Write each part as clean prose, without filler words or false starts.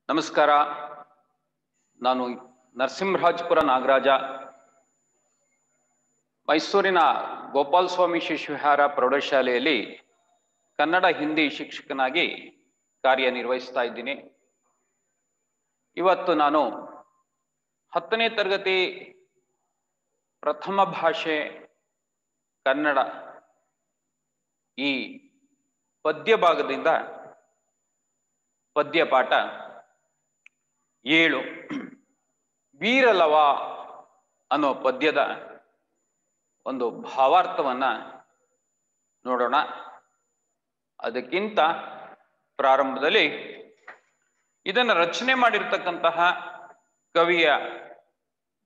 ನಮಸ್ಕಾರ. ನಾನು ನರಸಿಂಹರಾಜಪುರ ನಾಗರಾಜ, ಮೈಸೂರಿನ ಗೋಪಾಲ ಸ್ವಾಮಿ ಶಿಶುವಿಹಾರ ಪ್ರೌಢಶಾಲೆಯಲ್ಲಿ ಕನ್ನಡ ಹಿಂದಿ ಶಿಕ್ಷಕನಾಗಿ ಕಾರ್ಯನಿರ್ವಹಿಸ್ತಾ ಇದ್ದೀನಿ. ಇವತ್ತು ನಾನು 10ನೇ ತರಗತಿ ಪ್ರಥಮ ಭಾಷೆ ಕನ್ನಡ ಈ ಪದ್ಯ ಭಾಗದಿಂದ ಪದ್ಯ ಪಾಠ 7 ವೀರಲವ ಅನ್ನೋ ಪದ್ಯದ ಒಂದು ಭಾವಾರ್ಥವನ್ನ ನೋಡೋಣ. ಅದಕ್ಕಿಂತ ಪ್ರಾರಂಭದಲ್ಲಿ ಇದನ್ನು ರಚನೆ ಮಾಡಿರ್ತಕ್ಕಂತಹ ಕವಿಯ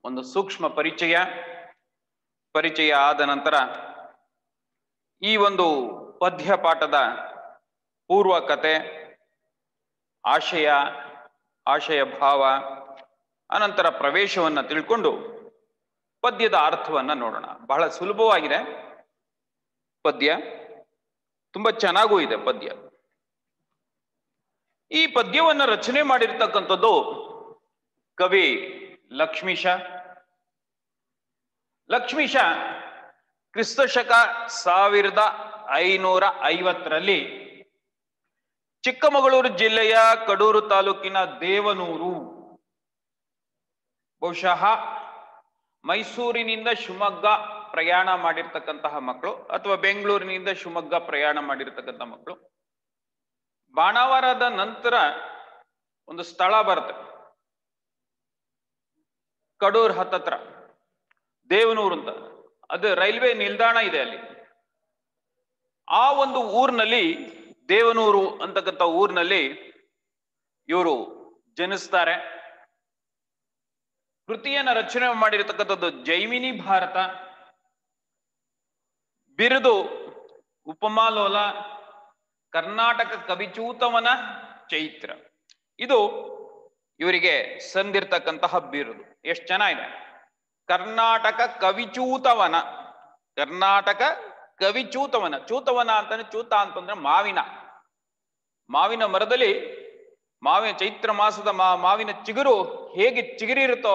ಒಂದು ಸೂಕ್ಷ್ಮ ಪರಿಚಯ ಆದ ನಂತರ ಈ ಒಂದು ಪದ್ಯ ಪಾಠದ ಪೂರ್ವ ಕಥೆ, ಆಶಯ ಭಾವ, ಅನಂತರ ಪ್ರವೇಶವನ್ನ ತಿಳ್ಕೊಂಡು ಪದ್ಯದ ಅರ್ಥವನ್ನ ನೋಡೋಣ. ಬಹಳ ಸುಲಭವಾಗಿದೆ ಪದ್ಯ, ತುಂಬಾ ಚೆನ್ನಾಗೂ ಇದೆ ಪದ್ಯ. ಈ ಪದ್ಯವನ್ನ ರಚನೆ ಮಾಡಿರ್ತಕ್ಕಂಥದ್ದು ಕವಿ ಲಕ್ಷ್ಮೀಶ. ಕ್ರಿಸ್ತಶಕ 1550ರಲ್ಲಿ ಚಿಕ್ಕಮಗಳೂರು ಜಿಲ್ಲೆಯ ಕಡೂರು ತಾಲೂಕಿನ ದೇವನೂರು, ಬಹುಶಃ ಮೈಸೂರಿನಿಂದ ಶಿವಮೊಗ್ಗ ಪ್ರಯಾಣ ಮಾಡಿರ್ತಕ್ಕಂತಹ ಮಕ್ಕಳು ಅಥವಾ ಬೆಂಗಳೂರಿನಿಂದ ಶಿವಮೊಗ್ಗ ಪ್ರಯಾಣ ಮಾಡಿರ್ತಕ್ಕಂಥ ಮಕ್ಕಳು, ಬಾಣಾವರದ ನಂತರ ಒಂದು ಸ್ಥಳ ಬರುತ್ತೆ ಕಡೂರ್ ಹತ್ತತ್ರ, ದೇವನೂರು ಅಂತ, ಅದು ರೈಲ್ವೆ ನಿಲ್ದಾಣ ಇದೆ ಅಲ್ಲಿ. ಆ ಒಂದು ಊರಿನಲ್ಲಿ, ದೇವನೂರು ಅಂತಕ್ಕಂಥ ಊರಿನಲ್ಲಿ ಇವರು ಜನಿಸ್ತಾರೆ. ಕೃತಿಯನ್ನ ರಚನೆ ಮಾಡಿರತಕ್ಕಂಥದ್ದು ಜೈಮಿನಿ ಭಾರತ, ಬಿರುದು ಉಪಮಾಲೋಲ, ಕರ್ನಾಟಕ ಕವಿಚೂತವನ ಚೈತ್ರ. ಇದು ಇವರಿಗೆ ಸಂದಿರ್ತಕ್ಕಂತಹ ಬಿರುದು. ಎಷ್ಟು ಚೆನ್ನಾಗಿದೆ, ಕರ್ನಾಟಕ ಕವಿಚೂತವನ. ಚೂತವನ ಅಂತಾನೆ, ಚೂತ ಅಂತಂದ್ರೆ ಮಾವಿನ ಮರದಲ್ಲಿ ಚೈತ್ರ ಮಾಸದ ಮಾವಿನ ಚಿಗುರು ಹೇಗೆ ಚಿಗುರಿ ಇರುತ್ತೋ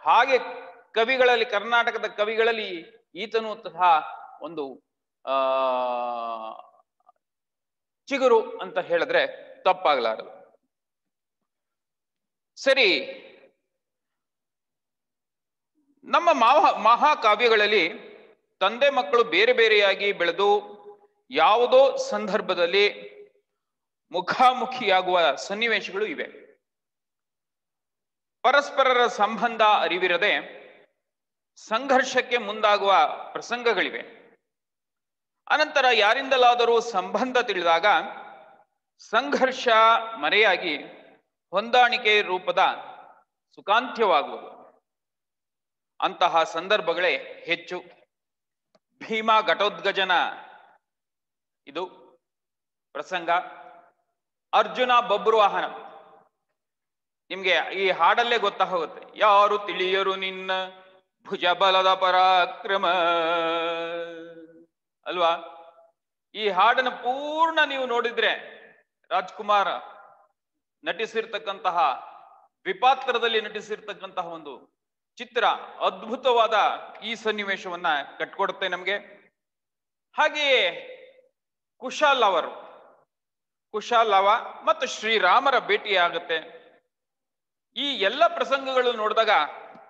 ಹಾಗೆ ಕವಿಗಳಲ್ಲಿ, ಕರ್ನಾಟಕದ ಕವಿಗಳಲ್ಲಿ ಈತನು ಸಹ ಒಂದು ಚಿಗುರು ಅಂತ ಹೇಳಿದ್ರೆ ತಪ್ಪಾಗಲಾರದು. ಸರಿ, ನಮ್ಮ ಮಹಾಕಾವ್ಯಗಳಲ್ಲಿ ತಂದೆ ಮಕ್ಕಳು ಬೇರೆ ಬೇರೆಯಾಗಿ ಬೆಳೆದು ಯಾವುದೋ ಸಂದರ್ಭದಲ್ಲಿ ಮುಖಾಮುಖಿಯಾಗುವ ಸನ್ನಿವೇಶಗಳು ಇವೆ. ಪರಸ್ಪರರ ಸಂಬಂಧ ಅರಿವಿರದೆ ಸಂಘರ್ಷಕ್ಕೆ ಮುಂದಾಗುವ ಪ್ರಸಂಗಗಳಿವೆ. ಅನಂತರ ಯಾರಿಂದಲಾದರೂ ಸಂಬಂಧ ತಿಳಿದಾಗ ಸಂಘರ್ಷ ಮರೆಯಾಗಿ ಹೊಂದಾಣಿಕೆ ರೂಪದ ಸುಖಾಂತ್ಯವಾಗುವುದು. ಅಂತಹ ಸಂದರ್ಭಗಳೇ ಹೆಚ್ಚು. ಭೀಮ ಘಟೋದ್ಗಜನ ಇದು ಪ್ರಸಂಗ. ಅರ್ಜುನ ಬಬ್ರುವಾಹನ, ನಿಮ್ಗೆ ಈ ಹಾಡಲ್ಲೇ ಗೊತ್ತಾಗುತ್ತೆ. ಯಾರು ತಿಳಿಯರು ನಿನ್ನ ಭುಜ ಬಲದ ಪರಾಕ್ರಮ ಅಲ್ವಾ? ಈ ಹಾಡನ್ನು ಪೂರ್ಣ ನೀವು ನೋಡಿದ್ರೆ ರಾಜ್ಕುಮಾರ್ ನಟಿಸಿರ್ತಕ್ಕಂತಹ, ವಿಪಾತ್ರದಲ್ಲಿ ನಟಿಸಿರ್ತಕ್ಕಂತಹ ಒಂದು ಚಿತ್ರ ಅದ್ಭುತವಾದ ಈ ಸನ್ನಿವೇಶವನ್ನ ಕಟ್ಕೊಡುತ್ತೆ ನಮ್ಗೆ. ಹಾಗೆಯೇ ಕುಶಾಲವ ಮತ್ತು ಶ್ರೀರಾಮರ ಭೇಟಿಯಾಗುತ್ತೆ. ಈ ಎಲ್ಲ ಪ್ರಸಂಗಗಳು ನೋಡಿದಾಗ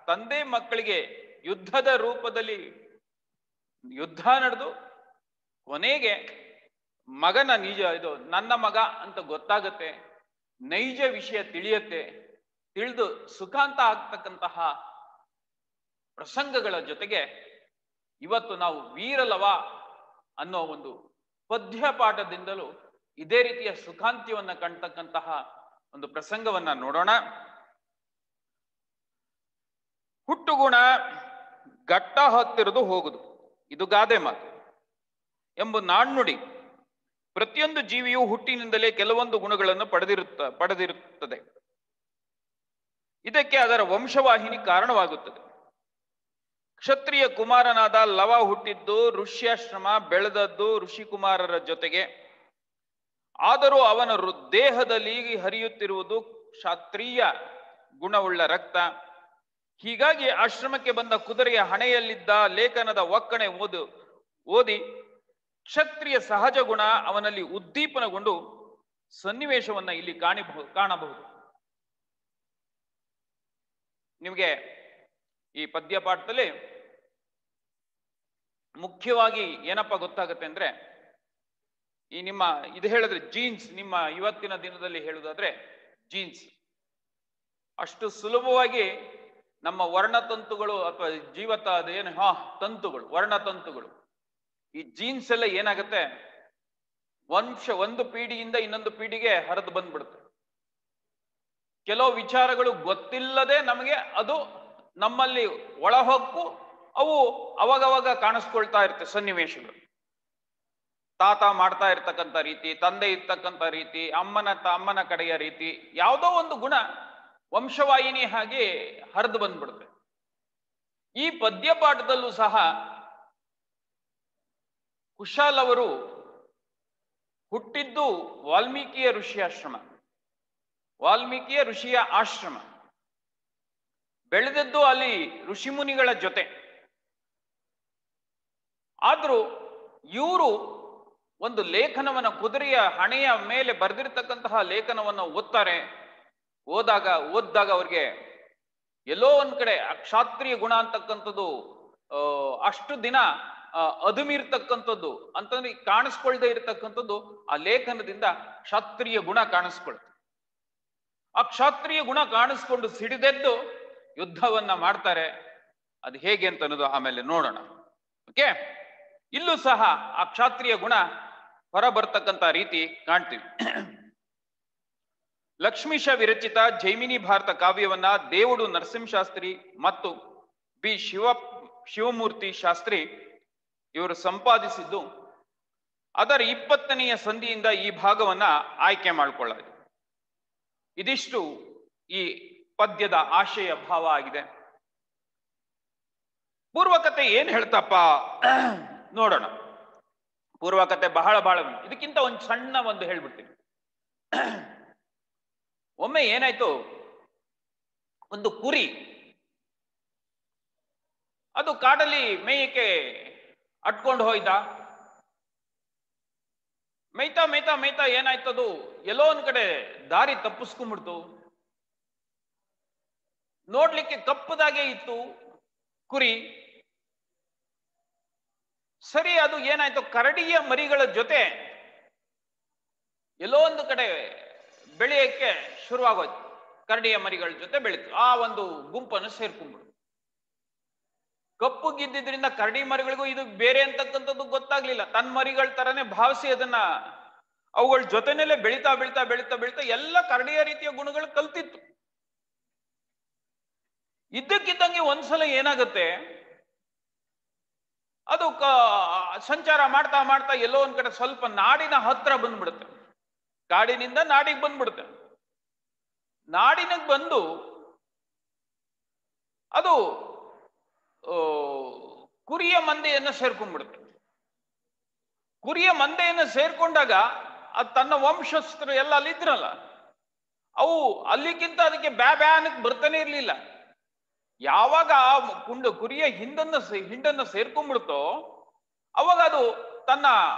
ತಂದೆ ಮಕ್ಕಳಿಗೆ ಯುದ್ಧದ ರೂಪದಲ್ಲಿ ಯುದ್ಧ ನಡೆದು ಕೊನೆಗೆ ಮಗನ ಇದು ನನ್ನ ಮಗ ಅಂತ ಗೊತ್ತಾಗತ್ತೆ, ನೈಜ ವಿಷಯ ತಿಳಿದು ಸುಖಾಂತ ಆಗ್ತಕ್ಕಂತಹ ಪ್ರಸಂಗಗಳ ಜೊತೆಗೆ ಇವತ್ತು ನಾವು ವೀರಲವ ಅನ್ನೋ ಒಂದು ಪದ್ಯ ಪಾಠದಿಂದಲೂ ಇದೇ ರೀತಿಯ ಸುಖಾಂತ್ಯವನ್ನ ಕಾಣ್ತಕ್ಕಂತಹ ಒಂದು ಪ್ರಸಂಗವನ್ನ ನೋಡೋಣ. ಹುಟ್ಟುಗುಣ ಗಟ್ಟ ಹತ್ತಿರದು ಹೋಗುದು, ಇದು ಗಾದೆ ಮಾತು ಎಂಬ ನಾಣ್ಣುಡಿ. ಪ್ರತಿಯೊಂದು ಜೀವಿಯು ಹುಟ್ಟಿನಿಂದಲೇ ಕೆಲವೊಂದು ಗುಣಗಳನ್ನು ಪಡೆದಿರುತ್ತದೆ. ಇದಕ್ಕೆ ಅದರ ವಂಶವಾಹಿನಿ ಕಾರಣವಾಗುತ್ತದೆ. ಕ್ಷತ್ರಿಯ ಕುಮಾರನಾದ ಲವ ಹುಟ್ಟಿದ್ದು ಋಷ್ಯಾಶ್ರಮ, ಬೆಳೆದದ್ದು ಋಷಿಕುಮಾರರ ಜೊತೆಗೆ. ಆದರೂ ಅವನ ದೇಹದಲ್ಲಿ ಹರಿಯುತ್ತಿರುವುದು ಕ್ಷಾತ್ರೀಯ ಗುಣವುಳ್ಳ ರಕ್ತ. ಹೀಗಾಗಿ ಆಶ್ರಮಕ್ಕೆ ಬಂದ ಕುದುರೆಯ ಹಣೆಯಲ್ಲಿದ್ದ ಲೇಖನದ ಒಕ್ಕಣೆ ಓದಿ ಕ್ಷತ್ರಿಯ ಸಹಜ ಗುಣ ಅವನಲ್ಲಿ ಉದ್ದೀಪನಗೊಂಡು ಸನ್ನಿವೇಶವನ್ನ ಇಲ್ಲಿ ಕಾಣಬಹುದು. ನಿಮಗೆ ಈ ಪದ್ಯ ಪಾಠದಲ್ಲಿ ಮುಖ್ಯವಾಗಿ ಏನಪ್ಪ ಗೊತ್ತಾಗುತ್ತೆ ಅಂದ್ರೆ, ಈ ನಿಮ್ಮ ಇದು ಹೇಳಿದ್ರೆ ಜೀನ್ಸ್, ನಿಮ್ಮ ಇವತ್ತಿನ ದಿನದಲ್ಲಿ ಹೇಳುವುದಾದ್ರೆ ಜೀನ್ಸ್ ಅಷ್ಟು ಸುಲಭವಾಗಿ ನಮ್ಮ ವರ್ಣತಂತುಗಳು ಅಥವಾ ಜೀವತ ಅದೇನು ತಂತುಗಳು, ವರ್ಣತಂತುಗಳು, ಈ ಜೀನ್ಸ್ ಎಲ್ಲ ಏನಾಗುತ್ತೆ, ಒಂದು ಪೀಳಿಗೆಯಿಂದ ಇನ್ನೊಂದು ಪೀಳಿಗೆ ಹರಿದು ಬಂದ್ಬಿಡುತ್ತೆ. ಕೆಲವು ವಿಚಾರಗಳು ಗೊತ್ತಿಲ್ಲದೆ ನಮಗೆ ಅದು ನಮ್ಮಲ್ಲಿ ಒಳಹೊಕ್ಕು ಅವು ಅವಾಗವಾಗ ಕಾಣಿಸ್ಕೊಳ್ತಾ ಇರುತ್ತೆ ಸನ್ನಿವೇಶಗಳು. ತಾತ ಮಾಡ್ತಾ ಇರ್ತಕ್ಕಂಥ ರೀತಿ, ತಂದೆ ಇರ್ತಕ್ಕಂಥ ರೀತಿ, ಅಮ್ಮನ ಕಡೆಯ ರೀತಿ, ಯಾವುದೋ ಒಂದು ಗುಣ ವಂಶವಾಹಿನಿ ಹಾಗೆ ಹರಿದು ಬಂದ್ಬಿಡುತ್ತೆ. ಈ ಪದ್ಯಪಾಠದಲ್ಲೂ ಸಹ ಕುಶಾಲ್ ಅವರು ಹುಟ್ಟಿದ್ದು ವಾಲ್ಮೀಕಿಯ ಋಷಿಯ ಆಶ್ರಮ, ಬೆಳೆದದ್ದು ಅಲ್ಲಿ ಋಷಿಮುನಿಗಳ ಜೊತೆ. ಆದ್ರೂ ಇವರು ಒಂದು ಲೇಖನವನ್ನ, ಕುದುರೆಯ ಹಣೆಯ ಮೇಲೆ ಬರೆದಿರ್ತಕ್ಕಂತಹ ಲೇಖನವನ್ನು ಓದಿದಾಗ ಅವ್ರಿಗೆ ಎಲ್ಲೋ ಒಂದ್ ಕಡೆ ಕ್ಷಾತ್ರಿಯ ಗುಣ ಅಂತಕ್ಕಂಥದ್ದು ಅಷ್ಟು ದಿನ ಅದುಮಿರ್ತಕ್ಕಂಥದ್ದು ಅಂತಂದ್ರೆ ಕಾಣಿಸ್ಕೊಳ್ದೆ ಇರತಕ್ಕಂಥದ್ದು ಆ ಲೇಖನದಿಂದ ಕ್ಷಾತ್ರಿಯ ಗುಣ ಕಾಣಿಸ್ಕೊಳ್ತು. ಆ ಕ್ಷಾತ್ರಿಯ ಗುಣ ಕಾಣಿಸ್ಕೊಂಡು ಸಿಡಿದೆದ್ದು ಯುದ್ಧವನ್ನ ಮಾಡ್ತಾರೆ. ಅದು ಹೇಗೆ ಅಂತ ಅನ್ನೋದು ಆಮೇಲೆ ನೋಡೋಣ. ಓಕೆ, ಇಲ್ಲೂ ಸಹ ಆ ಕ್ಷಾತ್ರಿಯ ಗುಣ ಹೊರ ಬರ್ತಕ್ಕಂಥ ರೀತಿ ಕಾಣ್ತೀವಿ. ಲಕ್ಷ್ಮೀಶ ವಿರಚಿತ ಜೈಮಿನಿ ಭಾರತ ಕಾವ್ಯವನ್ನ ದೇವುಡು ನರಸಿಂಹಶಾಸ್ತ್ರಿ ಮತ್ತು ಬಿ ಶಿವಮೂರ್ತಿ ಶಾಸ್ತ್ರಿ ಇವರು ಸಂಪಾದಿಸಿದ್ದು. ಅದರ 20ನೆಯ ಸಂಧಿಯಿಂದ ಈ ಭಾಗವನ್ನ ಆಯ್ಕೆ ಮಾಡಿಕೊಳ್ಳಲಾಗಿದೆ. ಇದಿಷ್ಟು ಈ ಪದ್ಯದ ಆಶಯ ಭಾವ ಆಗಿದೆ. ಪೂರ್ವಕತೆ ಏನ್ ಹೇಳ್ತಪ್ಪ ನೋಡೋಣ. ಪೂರ್ವಕತೆ ಬಹಳ ಇದಕ್ಕಿಂತ ಒಂದು ಸಣ್ಣ ಒಂದು ಹೇಳ್ಬಿಡ್ತೀನಿ. ಒಮ್ಮೆ ಏನಾಯ್ತು, ಒಂದು ಕುರಿ ಅದು ಕಾಡಲ್ಲಿ ಮೇಯಕ್ಕೆ ಅಟ್ಕೊಂಡು ಹೋಯ್ದ. ಮೇಯ್ತಾ ಏನಾಯ್ತದು, ಎಲ್ಲೋ ಒಂದ್ ಕಡೆ ದಾರಿ ತಪ್ಪಿಸ್ಕೊಂಡ್ಬಿಡ್ತು. ನೋಡ್ಲಿಕ್ಕೆ ಕಪ್ಪದಾಗೆ ಇತ್ತು ಕುರಿ. ಸರಿ, ಅದು ಏನಾಯ್ತು, ಕರಡಿಯ ಮರಿಗಳ ಜೊತೆ ಎಲ್ಲೋ ಒಂದು ಕಡೆ ಬೆಳೆಯಕ್ಕೆ ಶುರುವಾಗೋಯ್ತು. ಕರಡಿಯ ಮರಿಗಳ ಜೊತೆ ಬೆಳೀತು. ಆ ಒಂದು ಗುಂಪನ್ನು ಸೇರ್ಕೊಂಡ್ಬಿಡು. ಕಪ್ಪುಗಿದ್ದಿದ್ರಿಂದ ಕರಡಿ ಮರಿಗಳಿಗೂ ಇದು ಬೇರೆ ಅಂತಕ್ಕಂಥದ್ದು ಗೊತ್ತಾಗ್ಲಿಲ್ಲ. ತನ್ನ ಮರಿಗಳ ತರನೇ ಭಾವಿಸಿ ಅದನ್ನ ಅವುಗಳ ಜೊತೆನಲ್ಲೇ ಬೆಳೀತಾ ಎಲ್ಲ ಕರಡಿಯ ರೀತಿಯ ಗುಣಗಳು ಕಲ್ತಿತ್ತು. ಇದ್ದಕ್ಕಿದ್ದಂಗೆ ಒಂದ್ಸಲ ಏನಾಗುತ್ತೆ, ಅದು ಸಂಚಾರ ಮಾಡ್ತಾ ಎಲ್ಲೋ ಒಂದ್ ಕಡೆ ಸ್ವಲ್ಪ ನಾಡಿನ ಹತ್ರ ಬಂದ್ಬಿಡುತ್ತೆ. ಕಾಡಿನಿಂದ ನಾಡಿಗೆ ಬಂದ್ಬಿಡುತ್ತೆ. ನಾಡಿನಿಗೆ ಬಂದು ಅದು ಕುರಿಯ ಮಂದೆಯನ್ನು ಸೇರ್ಕೊಂಡ್ಬಿಡುತ್ತೆ. ಕುರಿಯ ಮಂದೆಯನ್ನು ಸೇರ್ಕೊಂಡಾಗ ಅದು ತನ್ನ ವಂಶಸ್ಥರು ಎಲ್ಲ ಅಲ್ಲಿದ್ರಲ್ಲ, ಅವು ಅಲ್ಲಿಗಿಂತ ಅದಕ್ಕೆ ಬ್ಯಾ ಅನ್ನಕ್ಕೆ ಬರ್ತಾನೆ ಇರ್ಲಿಲ್ಲ. ಯಾವಾಗ ಆ ಕುರಿಯ ಹಿಂಡನ್ನ ಸೇರ್ಕೊಂಡ್ಬಿಡ್ತೋ ಅವಾಗ ಅದು ತನ್ನ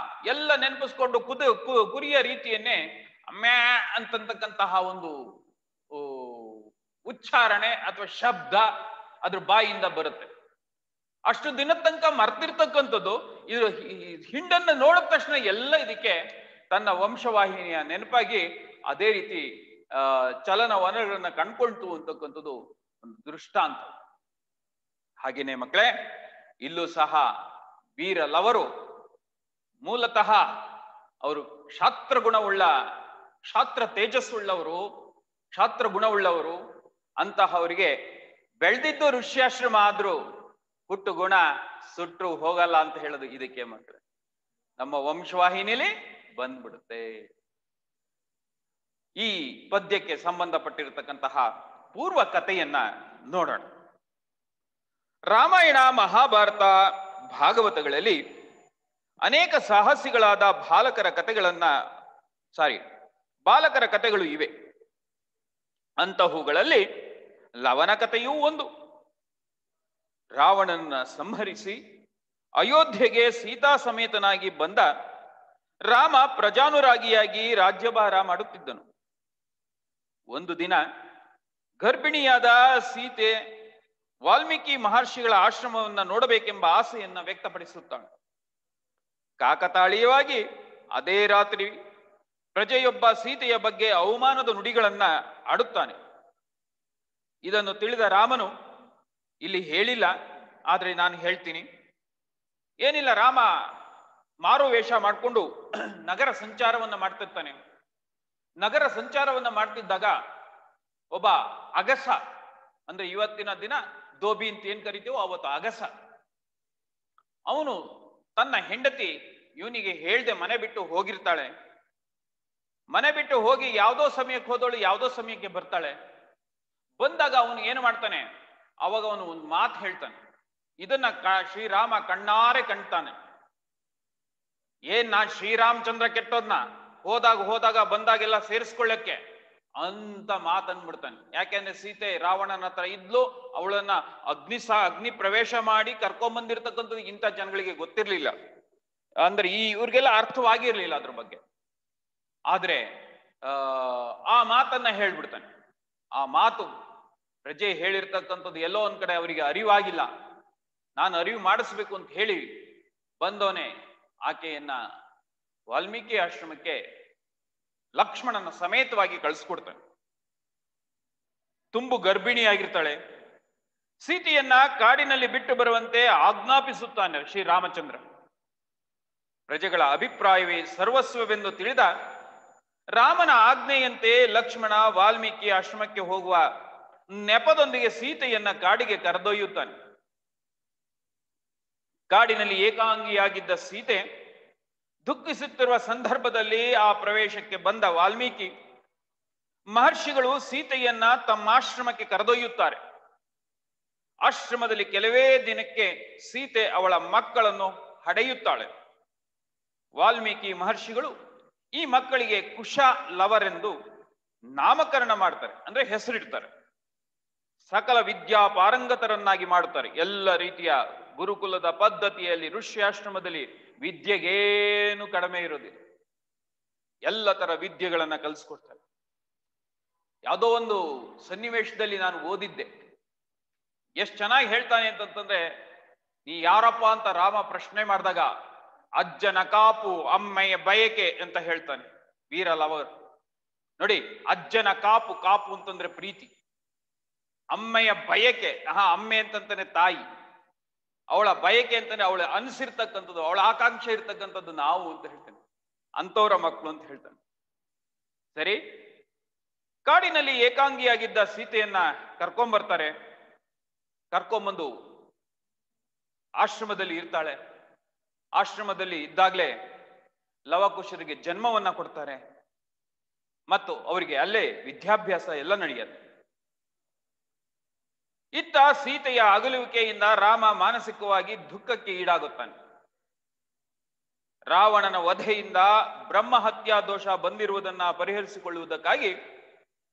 ಎಲ್ಲ ನೆನಪಿಸ್ಕೊಂಡು ಕುರಿಯ ರೀತಿಯನ್ನೇ ಮ್ಯಾ ಅಂತಕ್ಕಂತಹ ಒಂದು ಉಚ್ಚಾರಣೆ ಅಥವಾ ಶಬ್ದ ಅದ್ರ ಬಾಯಿಯಿಂದ ಬರುತ್ತೆ. ಅಷ್ಟು ದಿನದ ತನಕ ಮರ್ತಿರ್ತಕ್ಕಂಥದ್ದು ಇದು ಹಿಂಡನ್ನ ನೋಡಿದ ತಕ್ಷಣ ಎಲ್ಲ ಇದಕ್ಕೆ ತನ್ನ ವಂಶವಾಹಿನಿಯ ನೆನಪಾಗಿ ಅದೇ ರೀತಿ ಚಲನವಲನಗಳನ್ನ ಕಂಡ್ಕೊಳ್ತು ಅಂತಕ್ಕಂಥದ್ದು ಒಂದು ದೃಷ್ಟಾಂತ. ಹಾಗೇನೆ ಮಕ್ಕಳೇ, ಇಲ್ಲೂ ಸಹ ವೀರಲವರು ಮೂಲತಃ ಅವರು ಕ್ಷಾತ್ರ ತೇಜಸ್ಸುಳ್ಳವರು, ಕ್ಷಾತ್ರ ಗುಣವುಳ್ಳವರು. ಅಂತಹವರಿಗೆ ಬೆಳೆದಿದ್ದು ಋಷ್ಯಾಶ್ರಮ ಆದ್ರೂ ಹುಟ್ಟು ಗುಣ ಸುಟ್ರು ಹೋಗಲ್ಲ ಅಂತ ಹೇಳೋದು ಇದಕ್ಕೆ ಮಕ್ಕಳು. ನಮ್ಮ ವಂಶವಾಹಿನಿಯಲ್ಲಿ ಬಂದ್ಬಿಡುತ್ತೆ. ಈ ಪದ್ಯಕ್ಕೆ ಸಂಬಂಧಪಟ್ಟಿರತಕ್ಕಂತಹ ಪೂರ್ವ ಕಥೆಯನ್ನ ನೋಡೋಣ. ರಾಮಾಯಣ, ಮಹಾಭಾರತ, ಭಾಗವತಗಳಲ್ಲಿ ಅನೇಕ ಸಾಹಸಿಗಳಾದ ಬಾಲಕರ ಕಥೆಗಳನ್ನ ಸಾರಿ ಬಾಲಕರ ಕಥೆಗಳು ಇವೆ. ಅಂತಹವುಗಳಲ್ಲಿ ಲವನ ಕಥೆಯೂ ಒಂದು. ರಾವಣನ ಸಂಹರಿಸಿ ಅಯೋಧ್ಯೆಗೆ ಸೀತಾ ಸಮೇತನಾಗಿ ಬಂದ ರಾಮ ಪ್ರಜಾನುರಾಗಿಯಾಗಿ ರಾಜ್ಯಭಾರ ಮಾಡುತ್ತಿದ್ದನು. ಒಂದು ದಿನ ಗರ್ಭಿಣಿಯಾದ ಸೀತೆ ವಾಲ್ಮೀಕಿ ಮಹರ್ಷಿಗಳ ಆಶ್ರಮವನ್ನು ನೋಡಬೇಕೆಂಬ ಆಸೆಯನ್ನ ವ್ಯಕ್ತಪಡಿಸುತ್ತಾಳೆ. ಕಾಕತಾಳೀಯವಾಗಿ ಅದೇ ರಾತ್ರಿ ಪ್ರಜೆಯೊಬ್ಬ ಸೀತೆಯ ಬಗ್ಗೆ ಅವಮಾನದ ನುಡಿಗಳನ್ನ ಆಡುತ್ತಾನೆ. ಇದನ್ನು ತಿಳಿದ ರಾಮನು ಇಲ್ಲಿ ಹೇಳಿಲ್ಲ, ಆದ್ರೆ ನಾನು ಹೇಳ್ತೀನಿ. ಏನಿಲ್ಲ, ರಾಮ ಮಾರು ವೇಷ ಮಾಡಿಕೊಂಡು ನಗರ ಸಂಚಾರವನ್ನ ಮಾಡ್ತಿರ್ತಾನೆ. ನಗರ ಸಂಚಾರವನ್ನ ಮಾಡ್ತಿದ್ದಾಗ ಒಬ್ಬ ಅಗಸ, ಅಂದ್ರೆ ಇವತ್ತಿನ ದಿನ ದೋಬಿ ಅಂತ ಏನ್ ಕರಿತೀವೋ ಅವತ್ತು ಅಗಸ, ಅವನು ತನ್ನ ಹೆಂಡತಿ ಇವನಿಗೆ ಹೇಳ್ದೆ ಮನೆ ಬಿಟ್ಟು ಹೋಗಿರ್ತಾಳೆ. ಮನೆ ಬಿಟ್ಟು ಹೋಗಿ ಯಾವುದೋ ಸಮಯಕ್ಕೆ ಹೋದವಳು ಯಾವುದೋ ಸಮಯಕ್ಕೆ ಬರ್ತಾಳೆ. ಬಂದಾಗ ಅವನು ಏನು ಮಾಡ್ತಾನೆ, ಅವಾಗ ಅವನು ಒಂದು ಮಾತು ಹೇಳ್ತಾನೆ. ಇದನ್ನ ಶ್ರೀರಾಮ ಕಣ್ಣಾರೆ ಕಾಣ್ತಾನೆ. ನಾನ್ ಶ್ರೀರಾಮಚಂದ್ರ ಕೆಟ್ಟೋದ್ನ ಹೋದಾಗ ಬಂದಾಗೆಲ್ಲ ಸೇರಿಸ್ಕೊಳ್ಳಕ್ಕೆ ಅಂತ ಮಾತನ್ಬಿಡ್ತಾನೆ. ಯಾಕೆಂದ್ರೆ ಸೀತೆ ರಾವಣನ ಹತ್ರ ಇದ್ಲು, ಅವಳನ್ನ ಅಗ್ನಿ ಪ್ರವೇಶ ಮಾಡಿ ಕರ್ಕೊಂಬಂದಿರ್ತಕ್ಕಂಥದ್ದು ಇಂಥ ಜನಗಳಿಗೆ ಗೊತ್ತಿರ್ಲಿಲ್ಲ. ಅಂದ್ರೆ ಇವ್ರಿಗೆಲ್ಲ ಅರ್ಥವಾಗಿರ್ಲಿಲ್ಲ ಅದ್ರ ಬಗ್ಗೆ. ಆದ್ರೆ ಆ ಮಾತನ್ನ ಹೇಳ್ಬಿಡ್ತಾನೆ. ಆ ಮಾತು ಪ್ರಜೆ ಹೇಳಿರ್ತಕ್ಕಂಥದ್ದು ಎಲ್ಲೋ ಒಂದ್ ಕಡೆ ಅವರಿಗೆ ಅರಿವಾಗಿಲ್ಲ. ನಾನು ಅರಿವು ಮಾಡಿಸ್ಬೇಕು ಅಂತ ಹೇಳಿ ಬಂದವನೇ ಆಕೆಯನ್ನ ವಾಲ್ಮೀಕಿ ಆಶ್ರಮಕ್ಕೆ ಲಕ್ಷ್ಮಣನ ಸಮೇತವಾಗಿ ಕಳಿಸ್ಕೊಡ್ತಾನೆ. ತುಂಬು ಗರ್ಭಿಣಿಯಾಗಿರ್ತಾಳೆ. ಸೀತೆಯನ್ನ ಕಾಡಿನಲ್ಲಿ ಬಿಟ್ಟು ಬರುವಂತೆ ಆಜ್ಞಾಪಿಸುತ್ತಾನೆ ಶ್ರೀರಾಮಚಂದ್ರ. ಪ್ರಜೆಗಳ ಅಭಿಪ್ರಾಯವೇ ಸರ್ವಸ್ವವೆಂದು ತಿಳಿದ ರಾಮನ ಆಜ್ಞೆಯಂತೆ ಲಕ್ಷ್ಮಣ ವಾಲ್ಮೀಕಿ ಆಶ್ರಮಕ್ಕೆ ಹೋಗುವ ನೆಪದೊಂದಿಗೆ ಸೀತೆಯನ್ನ ಕಾಡಿಗೆ ಕರೆದೊಯ್ಯುತ್ತಾನೆ. ಕಾಡಿನಲ್ಲಿ ಏಕಾಂಗಿಯಾಗಿದ್ದ ಸೀತೆ ದುಃಖಿಸುತ್ತಿರುವ ಸಂದರ್ಭದಲ್ಲಿ ಆ ಪ್ರವೇಶಕ್ಕೆ ಬಂದ ವಾಲ್ಮೀಕಿ ಮಹರ್ಷಿಗಳು ಸೀತೆಯನ್ನ ತಮ್ಮ ಆಶ್ರಮಕ್ಕೆ ಕರೆದೊಯ್ಯುತ್ತಾರೆ. ಆಶ್ರಮದಲ್ಲಿ ಕೆಲವೇ ದಿನಕ್ಕೆ ಸೀತೆ ಅವಳ ಮಕ್ಕಳನ್ನು ಹಡೆಯುತ್ತಾಳೆ. ವಾಲ್ಮೀಕಿ ಮಹರ್ಷಿಗಳು ಈ ಮಕ್ಕಳಿಗೆ ಕುಶ ಲವರೆಂದು ನಾಮಕರಣ ಮಾಡ್ತಾರೆ, ಅಂದ್ರೆ ಹೆಸರಿಡ್ತಾರೆ. ಸಕಲ ವಿದ್ಯಾ ಪಾರಂಗತರನ್ನಾಗಿ ಮಾಡುತ್ತಾರೆ. ಎಲ್ಲ ರೀತಿಯ ಗುರುಕುಲದ ಪದ್ಧತಿಯಲ್ಲಿ ಋಷ್ಯಾಶ್ರಮದಲ್ಲಿ ವಿದ್ಯೆಗೇನು ಕಡಿಮೆ ಇರೋದಿಲ್ಲ. ಎಲ್ಲ ತರ ವಿದ್ಯೆಗಳನ್ನ ಕಲಿಸ್ಕೊಡ್ತಾರೆ. ಯಾವುದೋ ಒಂದು ಸನ್ನಿವೇಶದಲ್ಲಿ ನಾನು ಓದಿದ್ದೆ, ಎಷ್ಟು ಚೆನ್ನಾಗಿ ಹೇಳ್ತಾನೆ ಅಂತಂತಂದ್ರೆ, ನೀ ಯಾರಪ್ಪ ಅಂತ ರಾಮ ಪ್ರಶ್ನೆ ಮಾಡಿದಾಗ ಅಜ್ಜನ ಕಾಪು ಅಮ್ಮೆಯ ಬಯಕೆ ಅಂತ ಹೇಳ್ತಾನೆ ವೀರ ಲವರ್. ನೋಡಿ, ಅಜ್ಜನ ಕಾಪು, ಕಾಪು ಅಂತಂದ್ರೆ ಪ್ರೀತಿ, ಅಮ್ಮೆಯ ಬಯಕೆ, ಅಮ್ಮೆ ಅಂತಂತಾನೆ ತಾಯಿ, ಅವಳ ಬಯಕೆ ಅಂತಾನೆ ಅವಳ ಅನಿಸಿರ್ತಕ್ಕಂಥದ್ದು, ಅವಳ ಆಕಾಂಕ್ಷೆ ಇರ್ತಕ್ಕಂಥದ್ದು ನಾವು ಅಂತ ಹೇಳ್ತಾನೆ, ಅಂತವರ ಮಕ್ಕಳು ಅಂತ ಹೇಳ್ತಾನೆ. ಸರಿ, ಕಾಡಿನಲ್ಲಿ ಏಕಾಂಗಿಯಾಗಿದ್ದ ಸೀತೆಯನ್ನ ಕರ್ಕೊಂಬರ್ತಾರೆ. ಕರ್ಕೊಂಬಂದು ಆಶ್ರಮದಲ್ಲಿ ಇರ್ತಾಳೆ. ಆಶ್ರಮದಲ್ಲಿ ಇದ್ದಾಗಲೇ ಲವಕುಶರಿಗೆ ಜನ್ಮವನ್ನ ಕೊಡ್ತಾರೆ ಮತ್ತು ಅವರಿಗೆ ಅಲ್ಲೇ ವಿದ್ಯಾಭ್ಯಾಸ ಎಲ್ಲ ನಡೆಯುತ್ತೆ. ಇತ್ತ ಸೀತೆಯ ಅಗಲುವಿಕೆಯಿಂದ ರಾಮ ಮಾನಸಿಕವಾಗಿ ದುಃಖಕ್ಕೆ ಈಡಾಗುತ್ತಾನೆ. ರಾವಣನ ವಧೆಯಿಂದ ಬ್ರಹ್ಮಹತ್ಯಾ ದೋಷ ಬಂದಿರುವುದನ್ನ ಪರಿಹರಿಸಿಕೊಳ್ಳುವುದಕ್ಕಾಗಿ